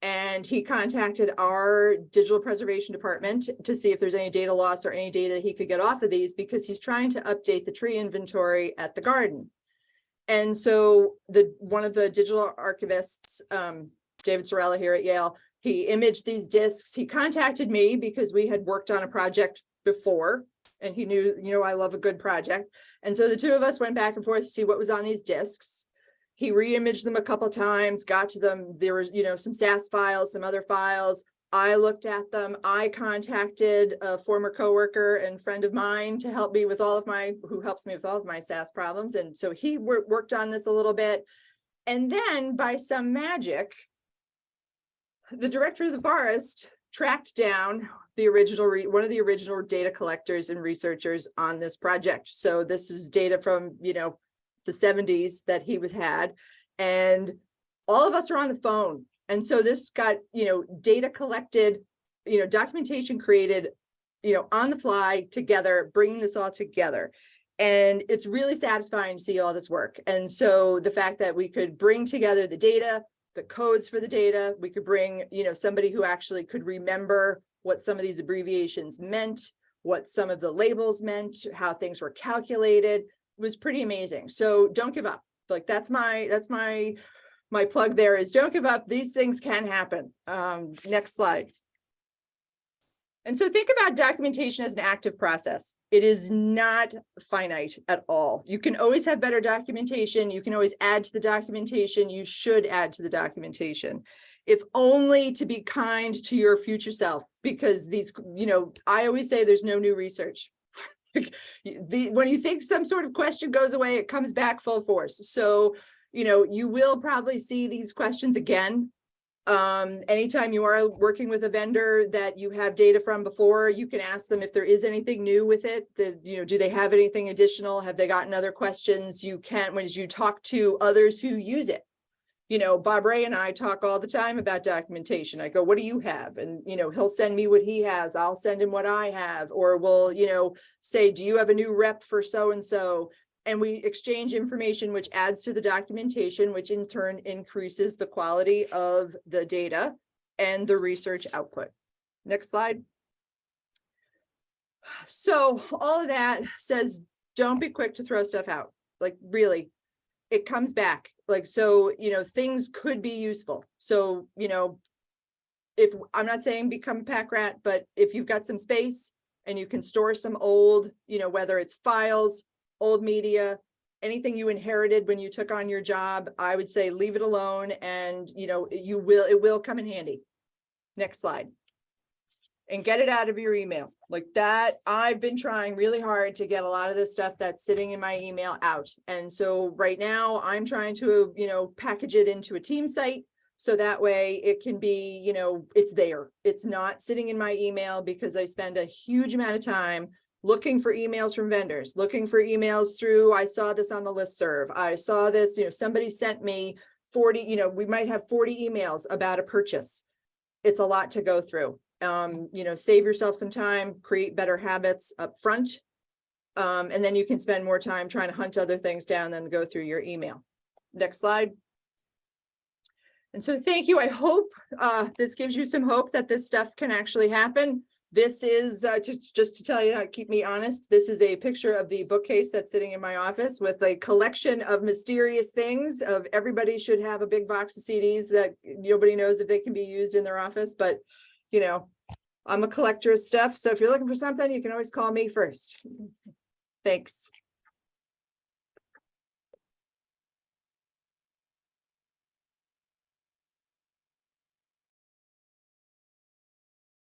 And he contacted our digital preservation department to see if there's any data loss or any data he could get off of these, because he's trying to update the tree inventory at the garden. And so one of the digital archivists, David Sorella here at Yale, he imaged these discs. He contacted me because we had worked on a project before, and he knew, you know, I love a good project. And so the two of us went back and forth to see what was on these discs. He re-imaged them a couple of times, got to them. There was, you know, some SAS files, some other files. I looked at them. I contacted a former coworker and friend of mine to help me with who helps me with all of my SAS problems. And so he worked on this a little bit. And then by some magic, the director of the forest tracked down the original, one of the original data collectors and researchers on this project. So this is data from, the 70s that he had, and all of us are on the phone. And so this got, data collected, documentation created, on the fly together, bringing this all together. And it's really satisfying to see all this work. And so the fact that we could bring together the data, the codes for the data, we could bring, somebody who actually could remember what some of these abbreviations meant, what some of the labels meant, how things were calculated, was pretty amazing. So don't give up. Like that's my plug there is don't give up. These things can happen. Next slide. And so think about documentation as an active process. It is not finite at all. You can always have better documentation. You can always add to the documentation. You should add to the documentation, if only to be kind to your future self, because these, I always say there's no new research. When you think some sort of question goes away, it comes back full force. So, you will probably see these questions again. Anytime you are working with a vendor that you have data from before, you can ask them if there is anything new with it. Do they have anything additional? Have they gotten other questions? You can, when you talk to others who use it. Bobray and I talk all the time about documentation. I go, what do you have? And, he'll send me what he has. I'll send him what I have. Or we'll, say, do you have a new rep for so-and-so? And we exchange information, which adds to the documentation, which in turn increases the quality of the data and the research output. Next slide. So all of that says, don't be quick to throw stuff out. Like really, it comes back. Like, so, things could be useful. So, if I'm not saying become a pack rat, but if you've got some space and you can store some old, whether it's files, old media, anything you inherited when you took on your job, I would say leave it alone, and it will come in handy. Next slide. And get it out of your email. Like that, I've been trying really hard to get a lot of this stuff that's sitting in my email out. And so right now I'm trying to, package it into a team site. So that way it can be, it's there. It's not sitting in my email, because I spend a huge amount of time looking for emails from vendors, looking for emails through, I saw this on the listserv. I saw this, somebody sent me 40, we might have 40 emails about a purchase. It's a lot to go through. Save yourself some time, create better habits up front. And then you can spend more time trying to hunt other things down than go through your email. Next slide. And so thank you. I hope this gives you some hope that this stuff can actually happen. This is just to tell you, keep me honest. This is a picture of the bookcase that's sitting in my office with a collection of mysterious things. Of everybody should have a big box of CDs that nobody knows if they can be used in their office, but I'm a collector of stuff. So if you're looking for something, you can always call me first. Thanks.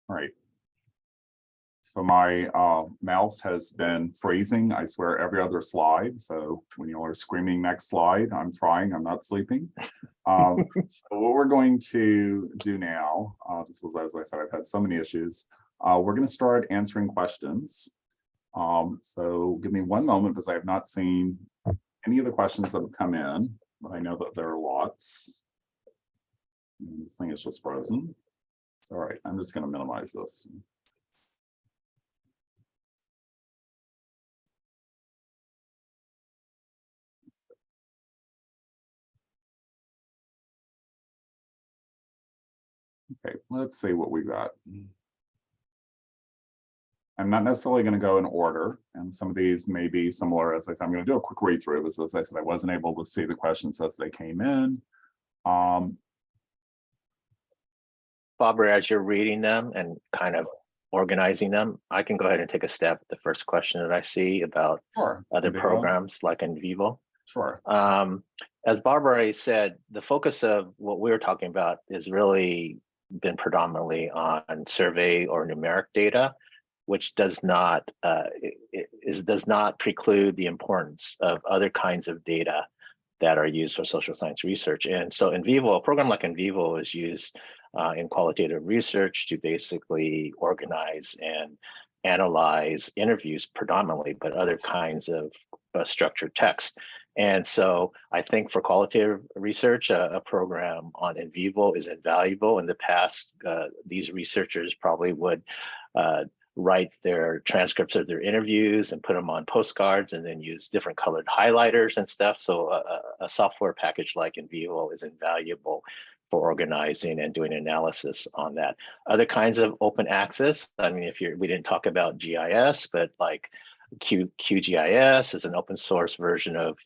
All right. So my mouse has been freezing, I swear, every other slide. So when you are screaming next slide, I'm trying, I'm not sleeping. So what we're going to do now, just as I said, I've had so many issues. We're going to start answering questions. So give me one moment, because I have not seen any of the questions that have come in, but I know that there are lots. And this thing is just frozen. It's all right. I'm just going to minimize this. Okay, let's see what we got. I'm not necessarily going to go in order, and some of these may be similar. As I said, I'm going to do a quick read through, because as I said, I wasn't able to see the questions as they came in. Bobray, as you're reading them and kind of organizing them, I can go ahead and take a stab at the first question that I see about other programs like in Vivo. Sure. As Bobray said, the focus of what we're talking about is really been predominantly on survey or numeric data, which does not does not preclude the importance of other kinds of data that are used for social science research. And so in vivo, a program like in vivo is used in qualitative research to basically organize and analyze interviews predominantly, but other kinds of structured text. And so I think for qualitative research, a program on in vivo is invaluable. In the past, these researchers probably would write their transcripts of their interviews and put them on postcards and then use different colored highlighters and stuff. So a software package like in vivo is invaluable for organizing and doing analysis on that. Other kinds of open access, I mean, we didn't talk about GIS, but like QGIS is an open source version of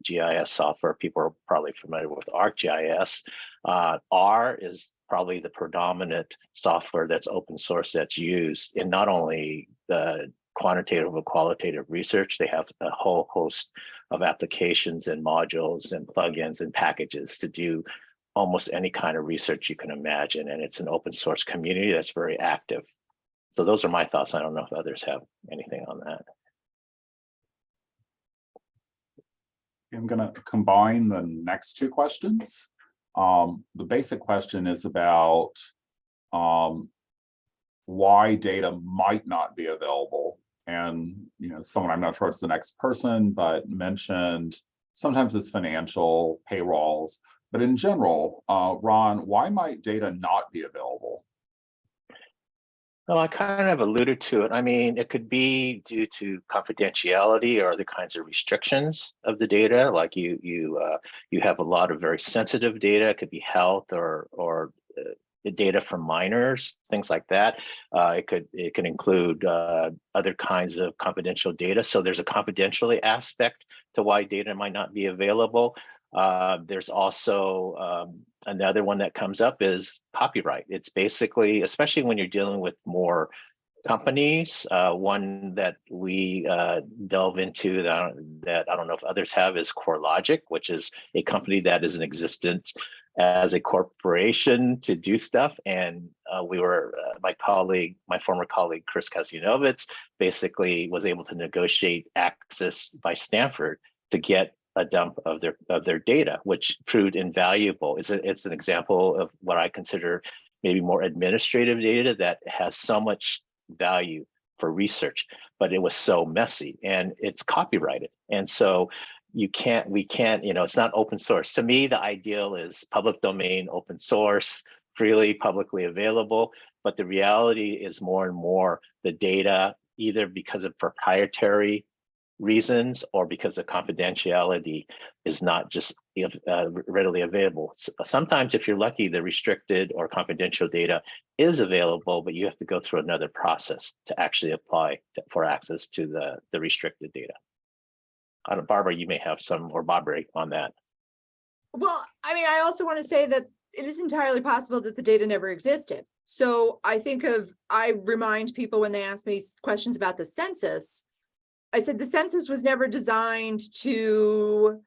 GIS software. People are probably familiar with ArcGIS. R is probably the predominant software that's open source that's used in not only the quantitative or qualitative research. They have a whole host of applications and modules and plugins and packages to do almost any kind of research you can imagine. And it's an open source community that's very active. So those are my thoughts. I don't know if others have anything on that. I'm going to combine the next two questions. The basic question is about why data might not be available. And someone, I'm not sure it's the next person, but mentioned sometimes it's financial, payrolls, but in general, Ron, why might data not be available? Well, I kind of alluded to it. I mean, it could be due to confidentiality or other kinds of restrictions of the data. Like you have a lot of very sensitive data. It could be health or the data from minors, things like that. It could include other kinds of confidential data. So there's a confidentiality aspect to why data might not be available. There's also another one that comes up is copyright. It's basically, especially when you're dealing with more companies, one that we delve into that I don't know if others have is CoreLogic, which is a company that is in existence as a corporation to do stuff. And my former colleague, Chris Kasianovitz, basically was able to negotiate access by Stanford to get a dump of their data, which proved invaluable. It's an example of what I consider maybe more administrative data that has so much value for research, but it was so messy and it's copyrighted. And so we can't, it's not open source. To me, the ideal is public domain, open source, freely publicly available. But the reality is more and more the data, either because of proprietary reasons or because the confidentiality is not just readily available. So sometimes if you're lucky, the restricted or confidential data is available, but you have to go through another process to actually apply for access to the restricted data. Barbara, you may have some, or Bobray, on that. Well, I mean, I also want to say that it is entirely possible that the data never existed. So I remind people when they ask me questions about the census, I said the census was never designed to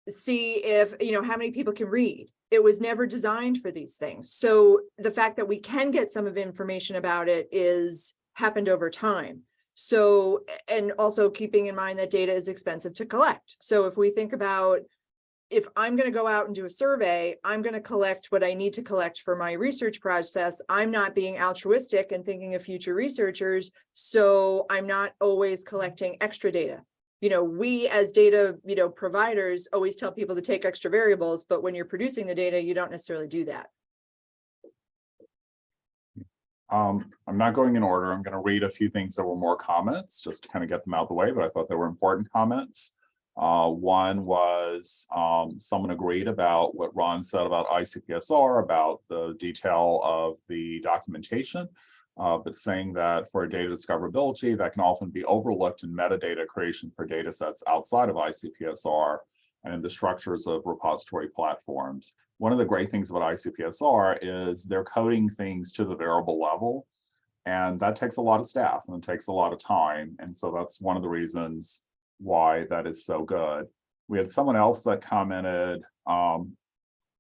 see if, how many people can read. It was never designed for these things. So the fact that we can get some of information about it happened over time. So, and also keeping in mind that data is expensive to collect. So if we think about, if I'm going to go out and do a survey, I'm going to collect what I need to collect for my research process. I'm not being altruistic and thinking of future researchers. So I'm not always collecting extra data. We as data, providers always tell people to take extra variables, but when you're producing the data, you don't necessarily do that. I'm not going in order. I'm going to read a few things that were more comments just to kind of get them out of the way, but I thought they were important comments. One was someone agreed about what Ron said about ICPSR, about the detail of the documentation, but saying that for data discoverability, that can often be overlooked in metadata creation for data sets outside of ICPSR and in the structures of repository platforms. One of the great things about ICPSR is they're coding things to the variable level, and that takes a lot of staff and it takes a lot of time. And so that's one of the reasons why that is so good. We had someone else that commented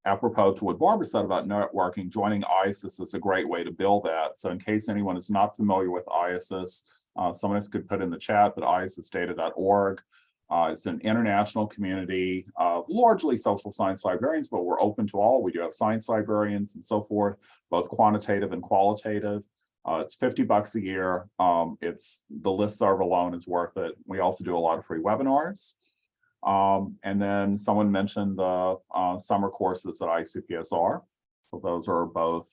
apropos to what Barbara said about networking, joining IASIS is a great way to build that. So in case anyone is not familiar with IASIS, someone could put in the chat, but iasisdata.org. It's an international community of largely social science librarians, but we're open to all. We do have science librarians and so forth, both quantitative and qualitative. It's $50 a year. It's the listserv alone is worth it. We also do a lot of free webinars. And then someone mentioned the summer courses at ICPSR. So those are both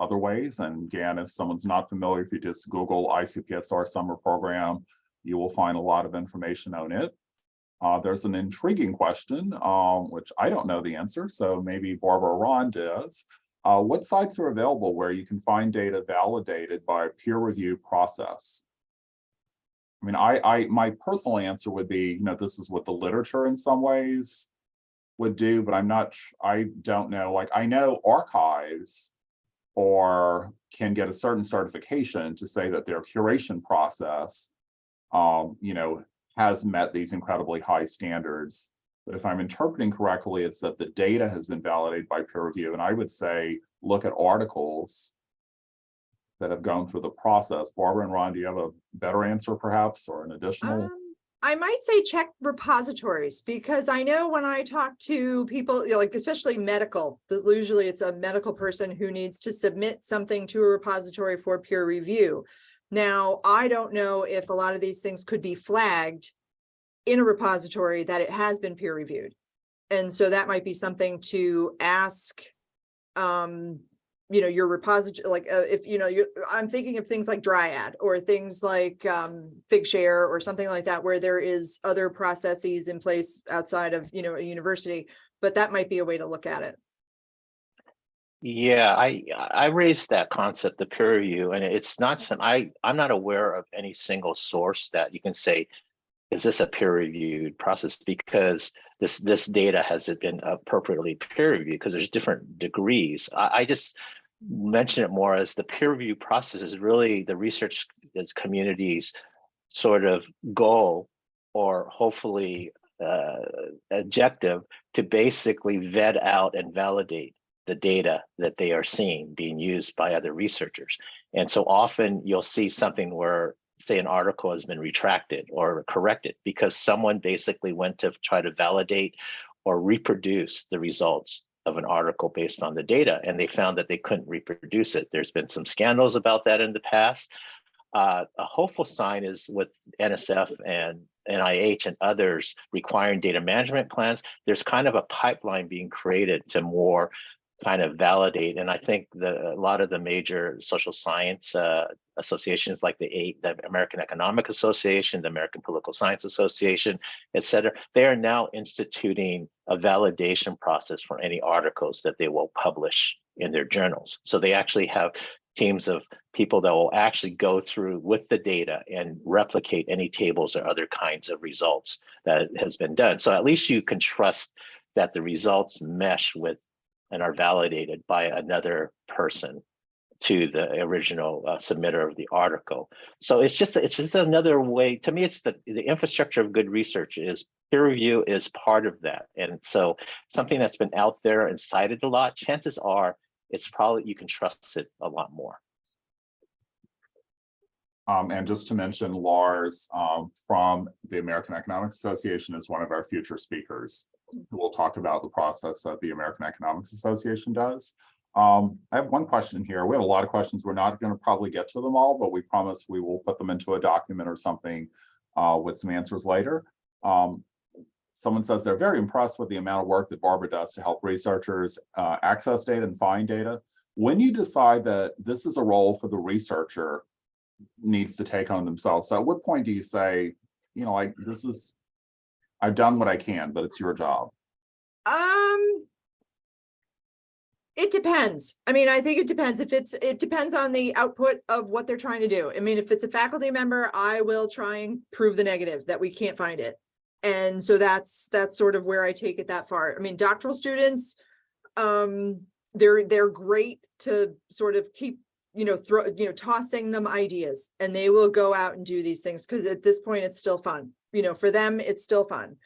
other ways. And again, if someone's not familiar, if you just Google ICPSR summer program, you will find a lot of information on it. There's an intriguing question, which I don't know the answer, so maybe Barbara or Ron does. What sites are available where you can find data validated by a peer review process? I mean, my personal answer would be, this is what the literature in some ways would do, but I don't know. Like, I know archives can get a certain certification to say that their curation process has met these incredibly high standards. But if I'm interpreting correctly, it's that the data has been validated by peer review. And I would say, look at articles that have gone through the process. Barbara and Ron, do you have a better answer perhaps, or an additional? I might say check repositories, because I know when I talk to people, like especially medical, usually it's a medical person who needs to submit something to a repository for peer review. Now, I don't know if a lot of these things could be flagged in a repository that it has been peer reviewed. And so that might be something to ask, your repository, like if, I'm thinking of things like Dryad or things like Figshare or something like that, where there is other processes in place outside of, a university, but that might be a way to look at it. Yeah, I raised that concept of peer review, and it's not some, I'm not aware of any single source that you can say, is this a peer reviewed process? Because this data hasn't been appropriately peer reviewed, because there's different degrees. I just mention it more as the peer review process is really the research community's sort of goal, or hopefully objective, to basically vet out and validate the data that they are seeing being used by other researchers. And so often you'll see something where, say, an article has been retracted or corrected because someone basically went to try to validate or reproduce the results of an article based on the data, and they found that they couldn't reproduce it. There's been some scandals about that in the past. A hopeful sign is with NSF and NIH and others requiring data management plans, there's kind of a pipeline being created to more kind of validate. And I think a lot of the major social science associations, like the American Economic Association, the American Political Science Association, et cetera, they are now instituting a validation process for any articles that they will publish in their journals. So they actually have teams of people that will actually go through with the data and replicate any tables or other kinds of results that has been done. So at least you can trust that the results mesh with and are validated by another person to the original submitter of the article. So it's just another way. To me, it's the infrastructure of good research is peer review is part of that. And so something that's been out there and cited a lot, chances are it's probably, you can trust it a lot more. And just to mention, Lars from the American Economics Association is one of our future speakers who will talk about the process that the American Economics Association does. I have one question here. We have a lot of questions. We're not going to probably get to them all, but we promise we will put them into a document or something with some answers later. Someone says they're very impressed with the amount of work that Barbara does to help researchers access data and find data. When you decide that this is a role for the researcher needs to take on themselves, so at what point do you say, I've done what I can, but it's your job? It depends. I mean, I think it depends. It depends on the output of what they're trying to do. I mean, if it's a faculty member, I will try and prove the negative that we can't find it. And so that's sort of where I take it that far. I mean, doctoral students, they're great to sort of keep, tossing them ideas, and they will go out and do these things because at this point it's still fun. For them, it's still fun.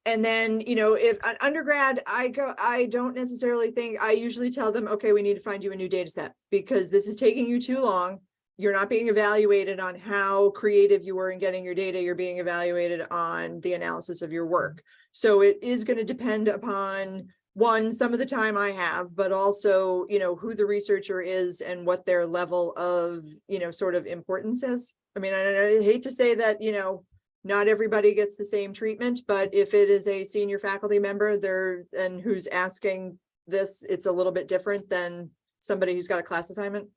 And then, if an undergrad, I don't necessarily think, I usually tell them, okay, we need to find you a new data set because this is taking you too long. you're not being evaluated on how creative you were in getting your data. You're being evaluated on the analysis of your work. So it is going to depend upon, one, some of the time I have, but also, who the researcher is and what their level of, sort of importance is. I mean, I hate to say that, not everybody gets the same treatment, but if it is a senior faculty member there and who's asking this, it's a little bit different than somebody who's got a class assignment.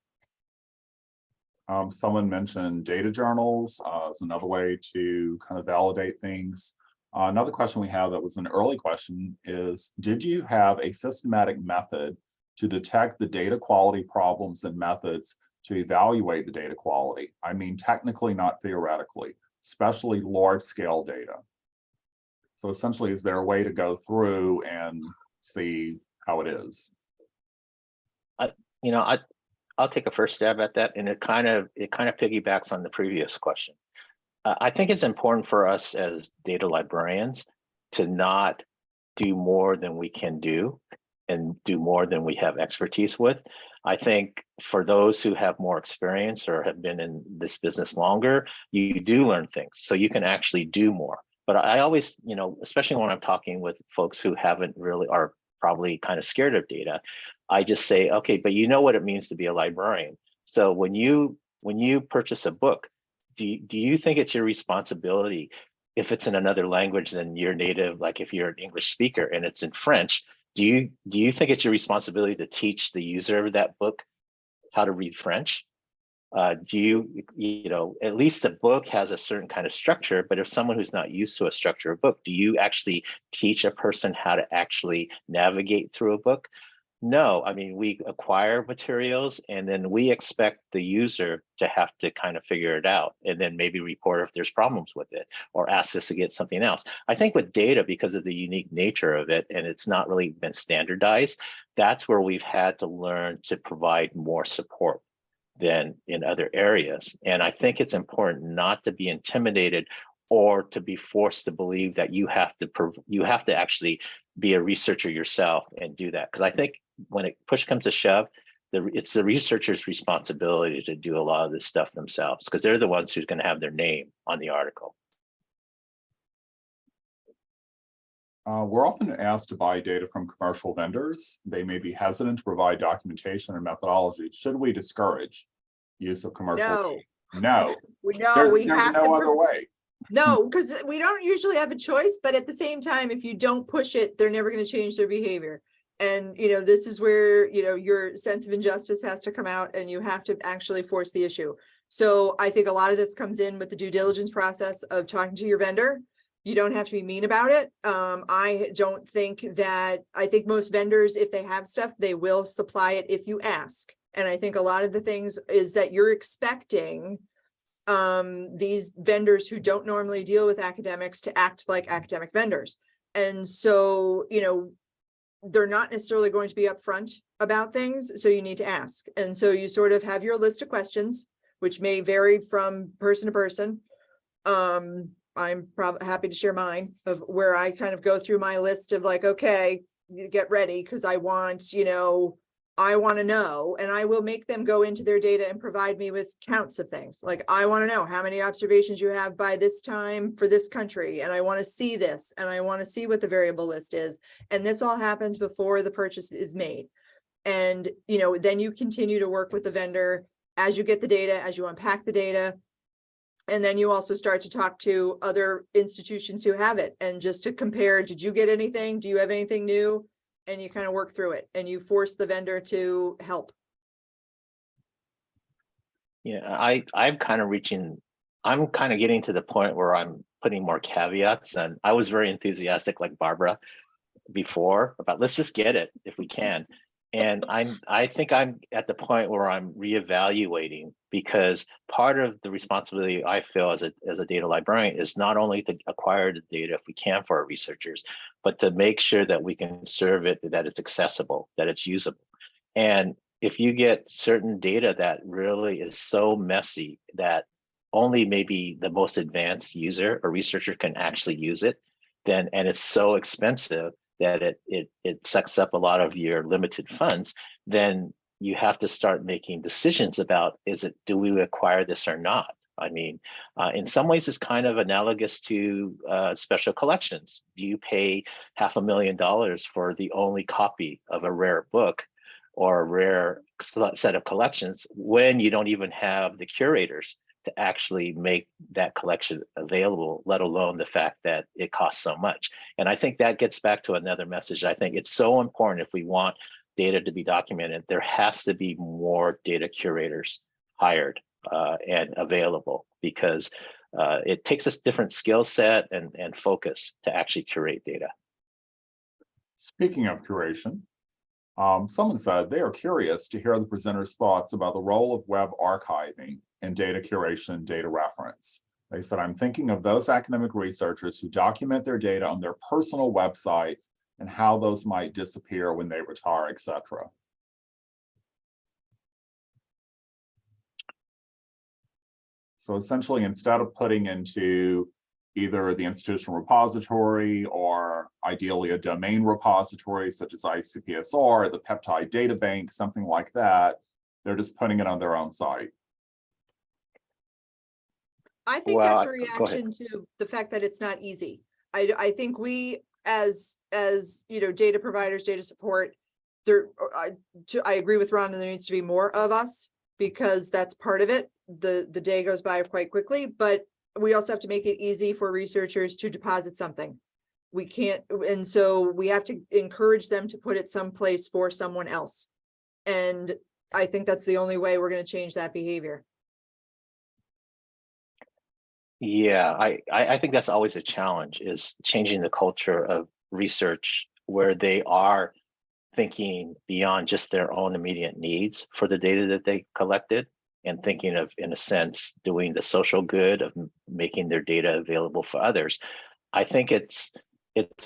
Someone mentioned data journals as another way to kind of validate things. Another question we have that was an early question is, did you have a systematic method to detect the data quality problems and methods to evaluate the data quality? I mean, technically, not theoretically, especially large scale data. So essentially, is there a way to go through and see how it is? I'll take a first stab at that, and it kind of piggybacks on the previous question. I think it's important for us as data librarians to not do more than we can do and do more than we have expertise with. I think for those who have more experience or have been in this business longer, you do learn things, so you can actually do more. But I always, especially when I'm talking with folks who haven't really, are probably kind of scared of data, I just say, okay, but you know what it means to be a librarian. So when you purchase a book, do you think it's your responsibility, if it's in another language than your native, like if you're an English speaker and it's in French, do you think it's your responsibility to teach the user of that book how to read French? Do you at least the book has a certain kind of structure, but if someone who's not used to a structure of book, do you actually teach a person how to actually navigate through a book? No, I mean, we acquire materials and then we expect the user to have to kind of figure it out and then maybe report if there's problems with it or ask us to get something else. I think with data, because of the unique nature of it, and it's not really been standardized, that's where we've had to learn to provide more support than in other areas. And I think it's important not to be intimidated or to be forced to believe that you have to actually be a researcher yourself and do that. Because I think when push comes to shove, it's the researcher's responsibility to do a lot of this stuff themselves, because they're the ones who's going to have their name on the article. We're often asked to buy data from commercial vendors. They may be hesitant to provide documentation or methodology. Should we discourage use of commercial? No. No. There's no other way. No, because we don't usually have a choice, but at the same time, if you don't push it, they're never going to change their behavior. And, this is where, your sense of injustice has to come out and you have to actually force the issue. So I think a lot of this comes in with the due diligence process of talking to your vendor. You don't have to be mean about it. I think most vendors, if they have stuff, they will supply it if you ask. And I think a lot of the things is that you're expecting these vendors who don't normally deal with academics to act like academic vendors. And so, they're not necessarily going to be upfront about things. So you need to ask. And so you sort of have your list of questions, which may vary from person to person. I'm probably happy to share mine of where I kind of go through my list of like, okay, get ready, because I want to know, and I will make them go into their data and provide me with counts of things. Like, I want to know how many observations you have by this time for this country. And I want to see this, and I want to see what the variable list is. And this all happens before the purchase is made. And, then you continue to work with the vendor as you get the data, as you unpack the data. And then you also start to talk to other institutions who have it, and just to compare, did you get anything? Do you have anything new? And you kind of work through it and you force the vendor to help. Yeah, I'm kind of getting to the point where I'm putting more caveats, and I was very enthusiastic like Barbara before about let's just get it if we can. And I think I'm at the point where I'm reevaluating, because part of the responsibility I feel as a data librarian is not only to acquire the data if we can for our researchers, but to make sure that we can serve it, that it's accessible, that it's usable. And if you get certain data that really is so messy that only maybe the most advanced user or researcher can actually use it, and it's so expensive that it sucks up a lot of your limited funds, then you have to start making decisions about, do we acquire this or not? I mean, in some ways, it's kind of analogous to special collections. Do you pay $500,000 for the only copy of a rare book or a rare set of collections when you don't even have the curators to actually make that collection available, let alone the fact that it costs so much? And I think that gets back to another message. I think it's so important, if we want data to be documented, there has to be more data curators hired and available, because it takes a different skill set and focus to actually curate data. Speaking of curation, someone said they are curious to hear the presenter's thoughts about the role of web archiving in data curation and data reference. They said, I'm thinking of those academic researchers who document their data on their personal websites and how those might disappear when they retire, etc. So essentially, instead of putting into either the institutional repository or ideally a domain repository such as ICPSR, the peptide data bank, something like that, they're just putting it on their own site. I think that's a reaction to the fact that it's not easy. I think we, as data providers, data support, I agree with Ron, and there needs to be more of us, because that's part of it. The day goes by quite quickly, but we also have to make it easy for researchers to deposit something. We can't, and so we have to encourage them to put it someplace for someone else. And I think that's the only way we're going to change that behavior. Yeah, I think that's always a challenge, is changing the culture of research where they are thinking beyond just their own immediate needs for the data that they collected, and thinking of, in a sense, doing the social good of making their data available for others. I think it's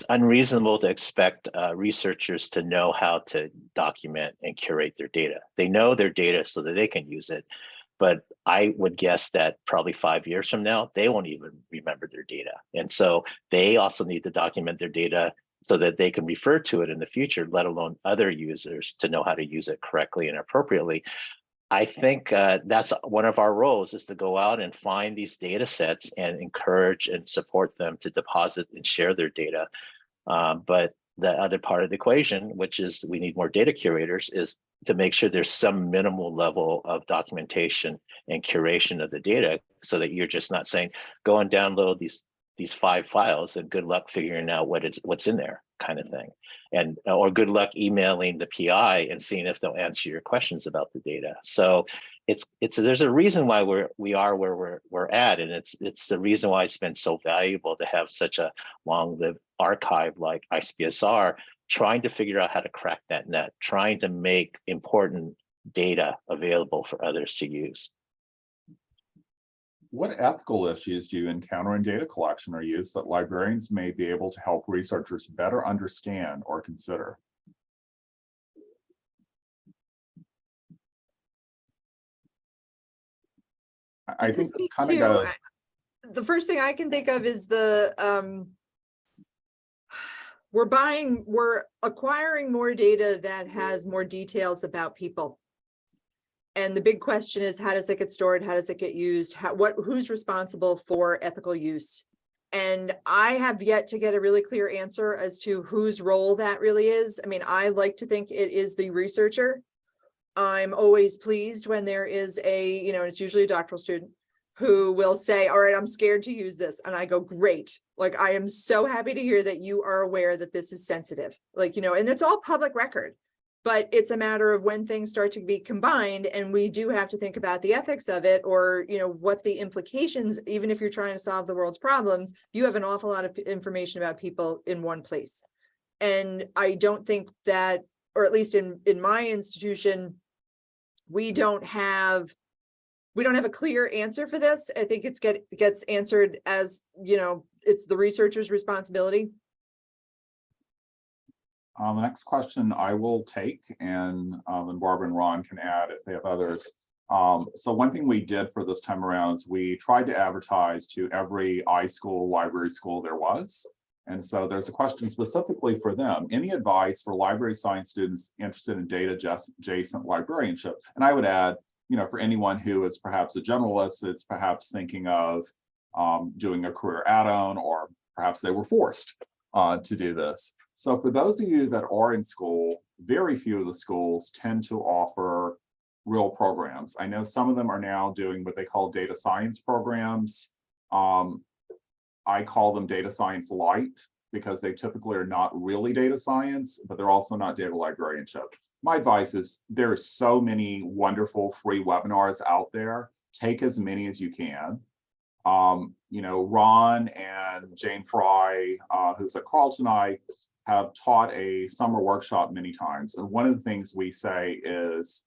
unreasonable to expect researchers to know how to document and curate their data. They know their data so that they can use it, but I would guess that probably 5 years from now, they won't even remember their data. And so they also need to document their data so that they can refer to it in the future, let alone other users to know how to use it correctly and appropriately. I think that's one of our roles, is to go out and find these data sets and encourage and support them to deposit and share their data. But the other part of the equation, which is we need more data curators, is to make sure there's some minimal level of documentation and curation of the data, so that you're just not saying, go and download these 5 files and good luck figuring out what's in there, kind of thing. And or good luck emailing the PI and seeing if they'll answer your questions about the data. So there's a reason why we are where we're at, and it's the reason why it's been so valuable to have such a long-lived archive like ICPSR, trying to figure out how to crack that nut, trying to make important data available for others to use. What ethical issues do you encounter in data collection or use that librarians may be able to help researchers better understand or consider? I think this kind of goes. The first thing I can think of is we're acquiring more data that has more details about people. And the big question is, how does it get stored? How does it get used? Who's responsible for ethical use? And I have yet to get a really clear answer as to whose role that really is. I mean, I like to think it is the researcher. I'm always pleased when there is it's usually a doctoral student who will say, all right, I'm scared to use this. And I go, great. Like, I am so happy to hear that you are aware that this is sensitive. And it's all public record. But it's a matter of when things start to be combined, and we do have to think about the ethics of it, or what the implications. Even if you're trying to solve the world's problems, you have an awful lot of information about people in one place. And I don't think that, or at least in my institution, we don't have a clear answer for this. I think it gets answered as it's the researcher's responsibility. The next question I will take, and then Barbara and Ron can add if they have others. So one thing we did for this time around is we tried to advertise to every iSchool library school there was. And so there's a question specifically for them. Any advice for library science students interested in data adjacent librarianship? And I would add, for anyone who is perhaps a generalist, it's perhaps thinking of doing a career add-on, or perhaps they were forced to do this. So for those of you that are in school, very few of the schools tend to offer real programs. I know some of them are now doing what they call data science programs. I call them data science light because they typically are not really data science, but they're also not data librarianship. My advice is there are so many wonderful free webinars out there. Take as many as you can. Ron and Jane Fry, who's at Carleton, I have taught a summer workshop many times. And one of the things we say is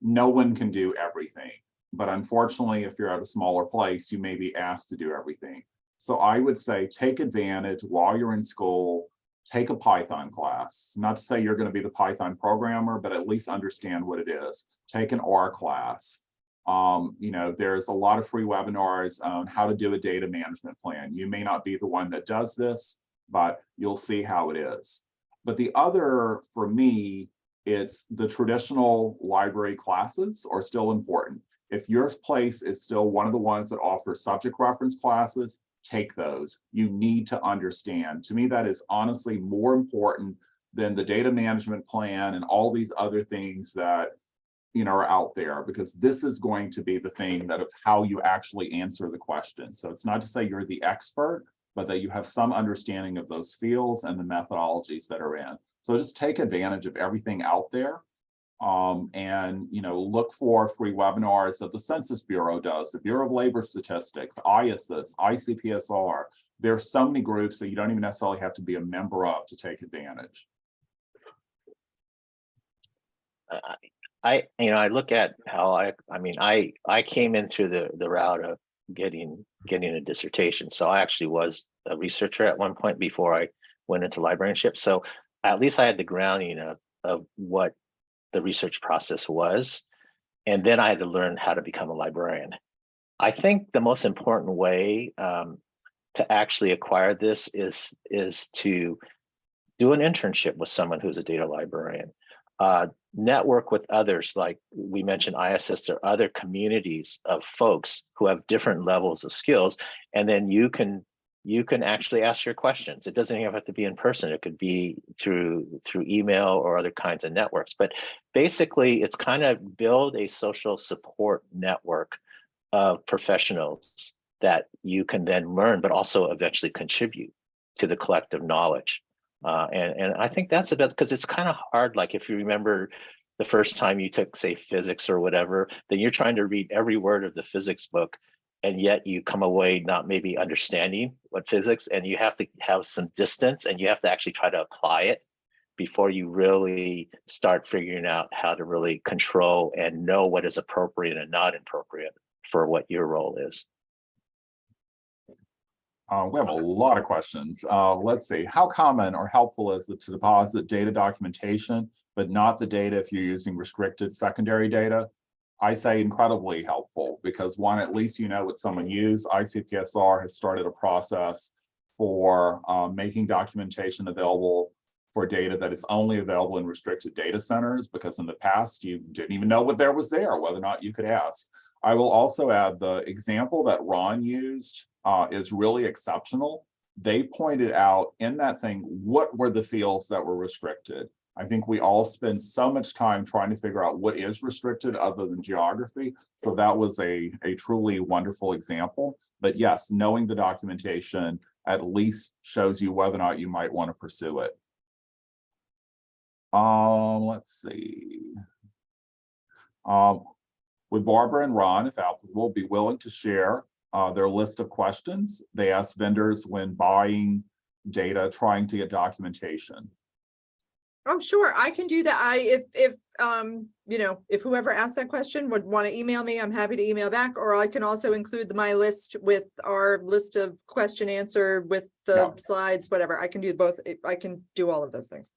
no one can do everything. But unfortunately, if you're at a smaller place, you may be asked to do everything. So I would say take advantage while you're in school, take a Python class. Not to say you're going to be the Python programmer, but at least understand what it is. Take an R class. There's a lot of free webinars on how to do a data management plan. You may not be the one that does this, but you'll see how it is. But the other, for me, it's the traditional library classes are still important. If your place is still one of the ones that offers subject reference classes, take those. You need to understand. To me, that is honestly more important than the data management plan and all these other things that are out there, because this is going to be the thing that of how you actually answer the question. So it's not to say you're the expert, but that you have some understanding of those fields and the methodologies that are in. So just take advantage of everything out there. And look for free webinars that the Census Bureau does, the Bureau of Labor Statistics, IASIS, ICPSR. There are so many groups that you don't even necessarily have to be a member of to take advantage. I look at how I came in through the route of getting a dissertation. So I actually was a researcher at one point before I went into librarianship. So at least I had the grounding of what the research process was, and then I had to learn how to become a librarian. I think the most important way to actually acquire this is to do an internship with someone who's a data librarian. Network with others, like we mentioned IASIS, or other communities of folks who have different levels of skills, and then you can actually ask your questions. It doesn't even have to be in person. It could be through email or other kinds of networks. But basically, it's kind of build a social support network of professionals that you can then learn, but also eventually contribute to the collective knowledge. And I think that's about, because it's kind of hard. Like if you remember the first time you took, say, physics or whatever, then you're trying to read every word of the physics book, and yet you come away not maybe understanding what physics, and you have to have some distance, and you have to actually try to apply it before you really start figuring out how to really control and know what is appropriate and not appropriate for what your role is. We have a lot of questions. Let's see. How common or helpful is it to deposit data documentation, but not the data if you're using restricted secondary data? I say incredibly helpful, because one, at least you know what someone used. ICPSR has started a process for making documentation available for data that is only available in restricted data centers, because in the past you didn't even know what there was there, whether or not you could ask. I will also add the example that Ron used is really exceptional. They pointed out in that thing, what were the fields that were restricted? I think we all spend so much time trying to figure out what is restricted other than geography. So that was a truly wonderful example. But yes, knowing the documentation at least shows you whether or not you might want to pursue it. Let's see. Would Barbara and Ron, if applicable, be willing to share their list of questions they ask vendors when buying data, trying to get documentation? Oh, sure, I can do that. If whoever asked that question would want to email me, I'm happy to email back, or I can also include my list with our list of question answer with the slides, whatever. I can do both. I can do all of those things.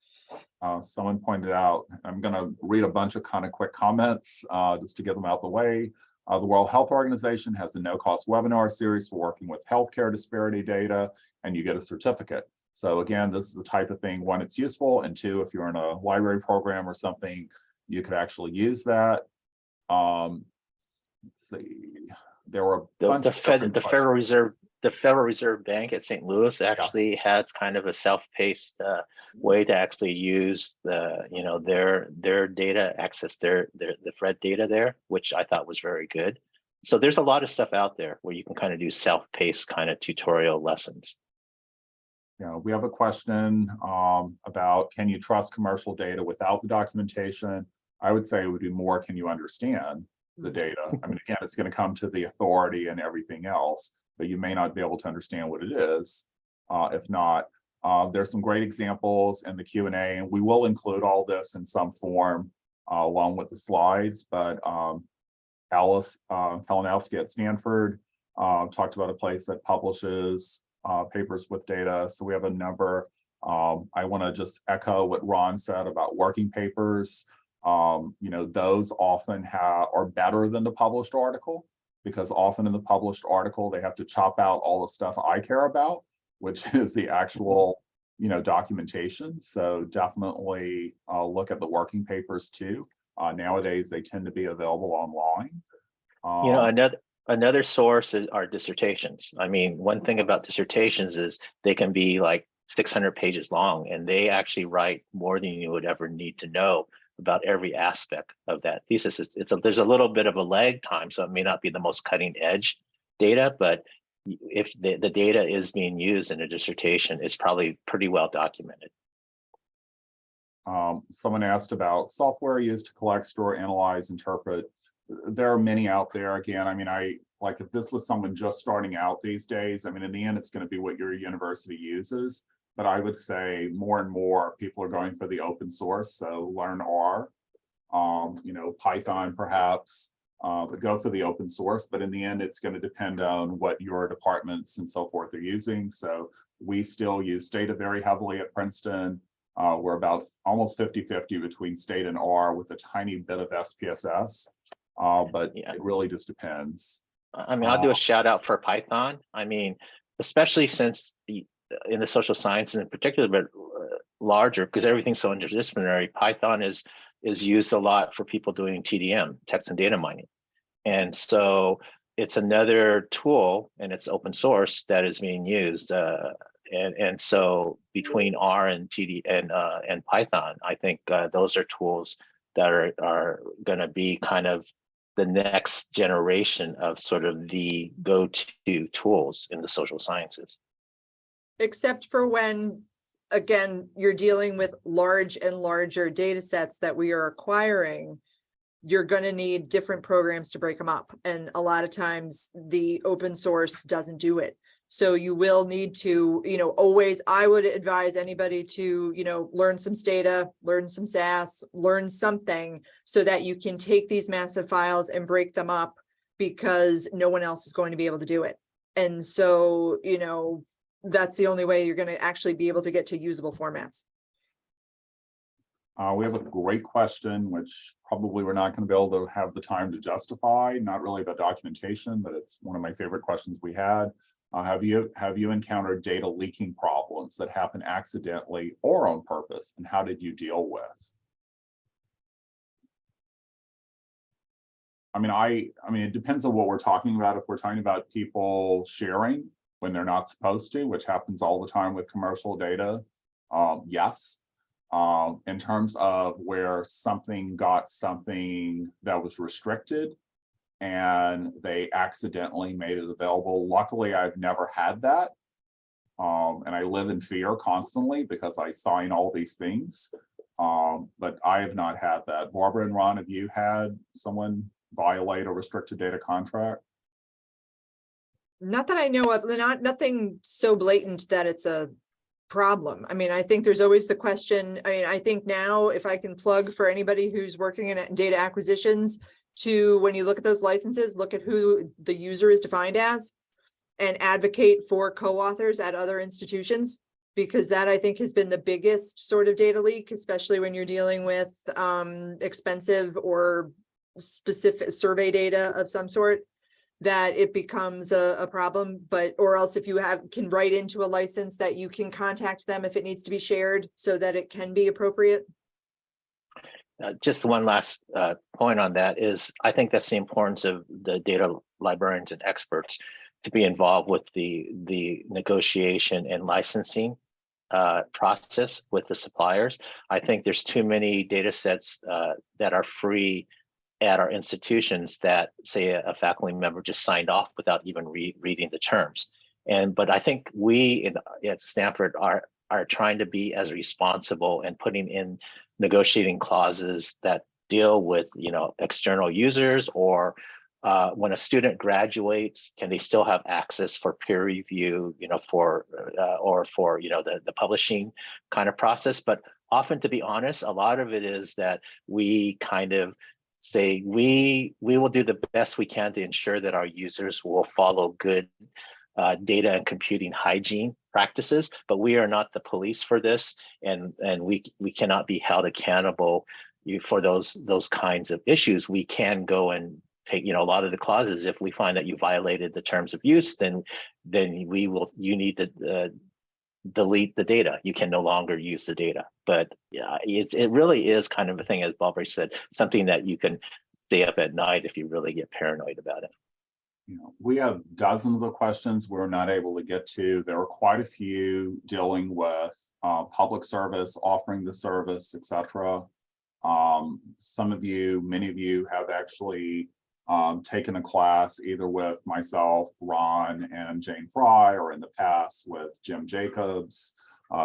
Someone pointed out, I'm going to read a bunch of kind of quick comments just to get them out the way. The World Health Organization has a no-cost webinar series for working with healthcare disparity data, and you get a certificate. So again, this is the type of thing, one, it's useful, and two, if you're in a library program or something, you could actually use that. Let's see, there were a bunch The of different the Federal Reserve Bank at St. Louis actually Yes. has kind of a self-paced way to actually use their data, access the FRED data there, which I thought was very good. So there's a lot of stuff out there where you can kind of do self-paced kind of tutorial lessons. We have a question about, can you trust commercial data without the documentation? I would say it would be more, can you understand the data? I mean, again, it's going to come to the authority and everything else, but you may not be able to understand what it is. If not, there's some great examples in the Q&A, and we will include all this in some form along with the slides, but Alice Kalinowski at Stanford talked about a place that publishes papers with data. So we have a number. I want to just echo what Ron said about working papers. Those often are better than the published article, because often in the published article, they have to chop out all the stuff I care about, which is the actual, documentation. So definitely look at the working papers too. Nowadays, they tend to be available online. Another source are dissertations. I mean, one thing about dissertations is they can be like 600 pages long, and they actually write more than you would ever need to know about every aspect of that thesis. There's a little bit of a lag time, so it may not be the most cutting edge data, but if the data is being used in a dissertation, it's probably pretty well documented. Someone asked about software used to collect, store, analyze, interpret. There are many out there. Again, I mean, if this was someone just starting out these days, I mean, in the end, it's going to be what your university uses. But I would say more and more people are going for the open source. So learn R, Python perhaps, but go for the open source. But in the end, it's going to depend on what your departments and so forth are using. So we still use Stata very heavily at Princeton. We're about almost 50-50 between Stata and R with a tiny bit of SPSS. But it really just depends. I mean, I'll do a shout out for Python. I mean, especially since in the social sciences in particular, but larger, because everything's so interdisciplinary, Python is used a lot for people doing TDM, text and data mining. And so it's another tool, and it's open source, that is being used. And so between R and and Python, I think those are tools that are going to be kind of the next generation of sort of the go-to tools in the social sciences. Except for when, again, you're dealing with large and larger data sets that we are acquiring, you're going to need different programs to break them up. And a lot of times the open source doesn't do it. So you will need to, always, I would advise anybody to, learn some Stata, learn some SAS, learn something so that you can take these massive files and break them up, because no one else is going to be able to do it. And so, that's the only way you're going to actually be able to get to usable formats. We have a great question, which probably we're not going to be able to have the time to justify, not really about documentation, but it's one of my favorite questions we had. Have you encountered data leaking problems that happen accidentally or on purpose, and how did you deal with? I mean, it depends on what we're talking about. If we're talking about people sharing when they're not supposed to, which happens all the time with commercial data, yes. In terms of where something got something that was restricted and they accidentally made it available, luckily I've never had that. And I live in fear constantly because I sign all these things. But I have not had that. Barbara and Ron, have you had someone violate a restricted data contract? Not that I know of. Nothing so blatant that it's a problem. I mean, I think there's always the question. I mean, I think now, if I can plug for anybody who's working in data acquisitions, to when you look at those licenses, look at who the user is defined as and advocate for co-authors at other institutions, because that, I think, has been the biggest sort of data leak, especially when you're dealing with expensive or specific survey data of some sort. that it becomes a problem, but, or else if you can write into a license that you can contact them if it needs to be shared so that it can be appropriate? Just one last point on that is, I think that's the importance of the data librarians and experts to be involved with the negotiation and licensing process with the suppliers. I think there's too many data sets that are free at our institutions that, say, a faculty member just signed off without even reading the terms. But I think we at Stanford are trying to be as responsible and putting in negotiating clauses that deal with, external users, or when a student graduates, can they still have access for peer review, for the publishing kind of process. But often, to be honest, a lot of it is that we kind of say we will do the best we can to ensure that our users will follow good data and computing hygiene practices, but we are not the police for this, and we cannot be held accountable for those kinds of issues. We can go and take, a lot of the clauses. If we find that you violated the terms of use, then you need to delete the data. You can no longer use the data. But yeah, it really is kind of a thing, as Bobray said, something that you can stay up at night if you really get paranoid about it. We have dozens of questions we're not able to get to. There are quite a few dealing with public service, offering the service, etc. Some of you, many of you have actually taken a class either with myself, Ron, and Jane Fry, or in the past with Jim Jacobs,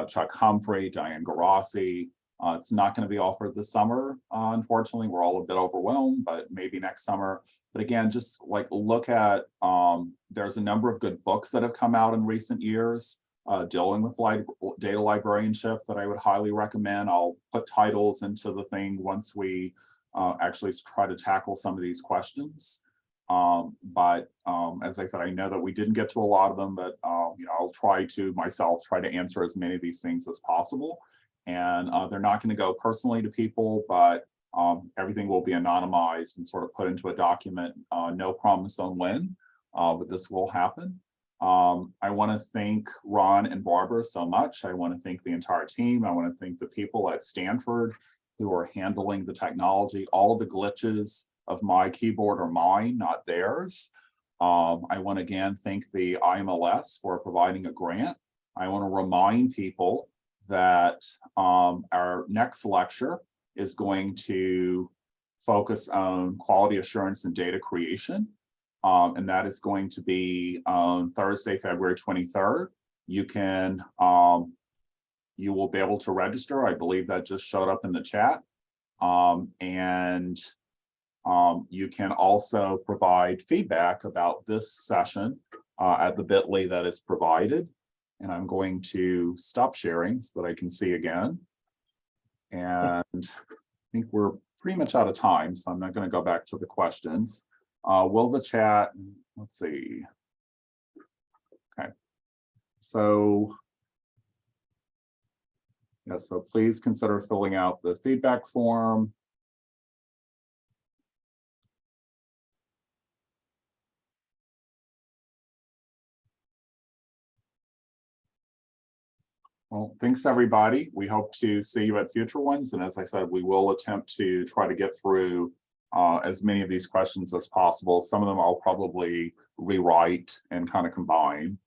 Chuck Humphrey, Diane Garassi. It's not going to be offered this summer. Unfortunately, we're all a bit overwhelmed, but maybe next summer. But again, just like look at, there's a number of good books that have come out in recent years dealing with data librarianship that I would highly recommend. I'll put titles into the thing once we actually try to tackle some of these questions. But as I said, I know that we didn't get to a lot of them, but I'll try to answer as many of these things as possible. And they're not going to go personally to people, but everything will be anonymized and sort of put into a document. No promise on when, but this will happen. I want to thank Ron and Barbara so much. I want to thank the entire team. I want to thank the people at Stanford who are handling the technology. All of the glitches of my keyboard are mine, not theirs. I want to again thank the IMLS for providing a grant. I want to remind people that our next lecture is going to focus on quality assurance and data creation. And that is going to be on Thursday, February 23rd. You will be able to register. I believe that just showed up in the chat. You can also provide feedback about this session at the bit.ly that is provided. And I'm going to stop sharing so that I can see again. And I think we're pretty much out of time, so I'm not going to go back to the questions. Will the chat, let's see. Okay. So, yeah, so please consider filling out the feedback form. Well, thanks everybody. We hope to see you at future ones. And as I said, we will attempt to try to get through as many of these questions as possible. Some of them I'll probably rewrite and kind of combine.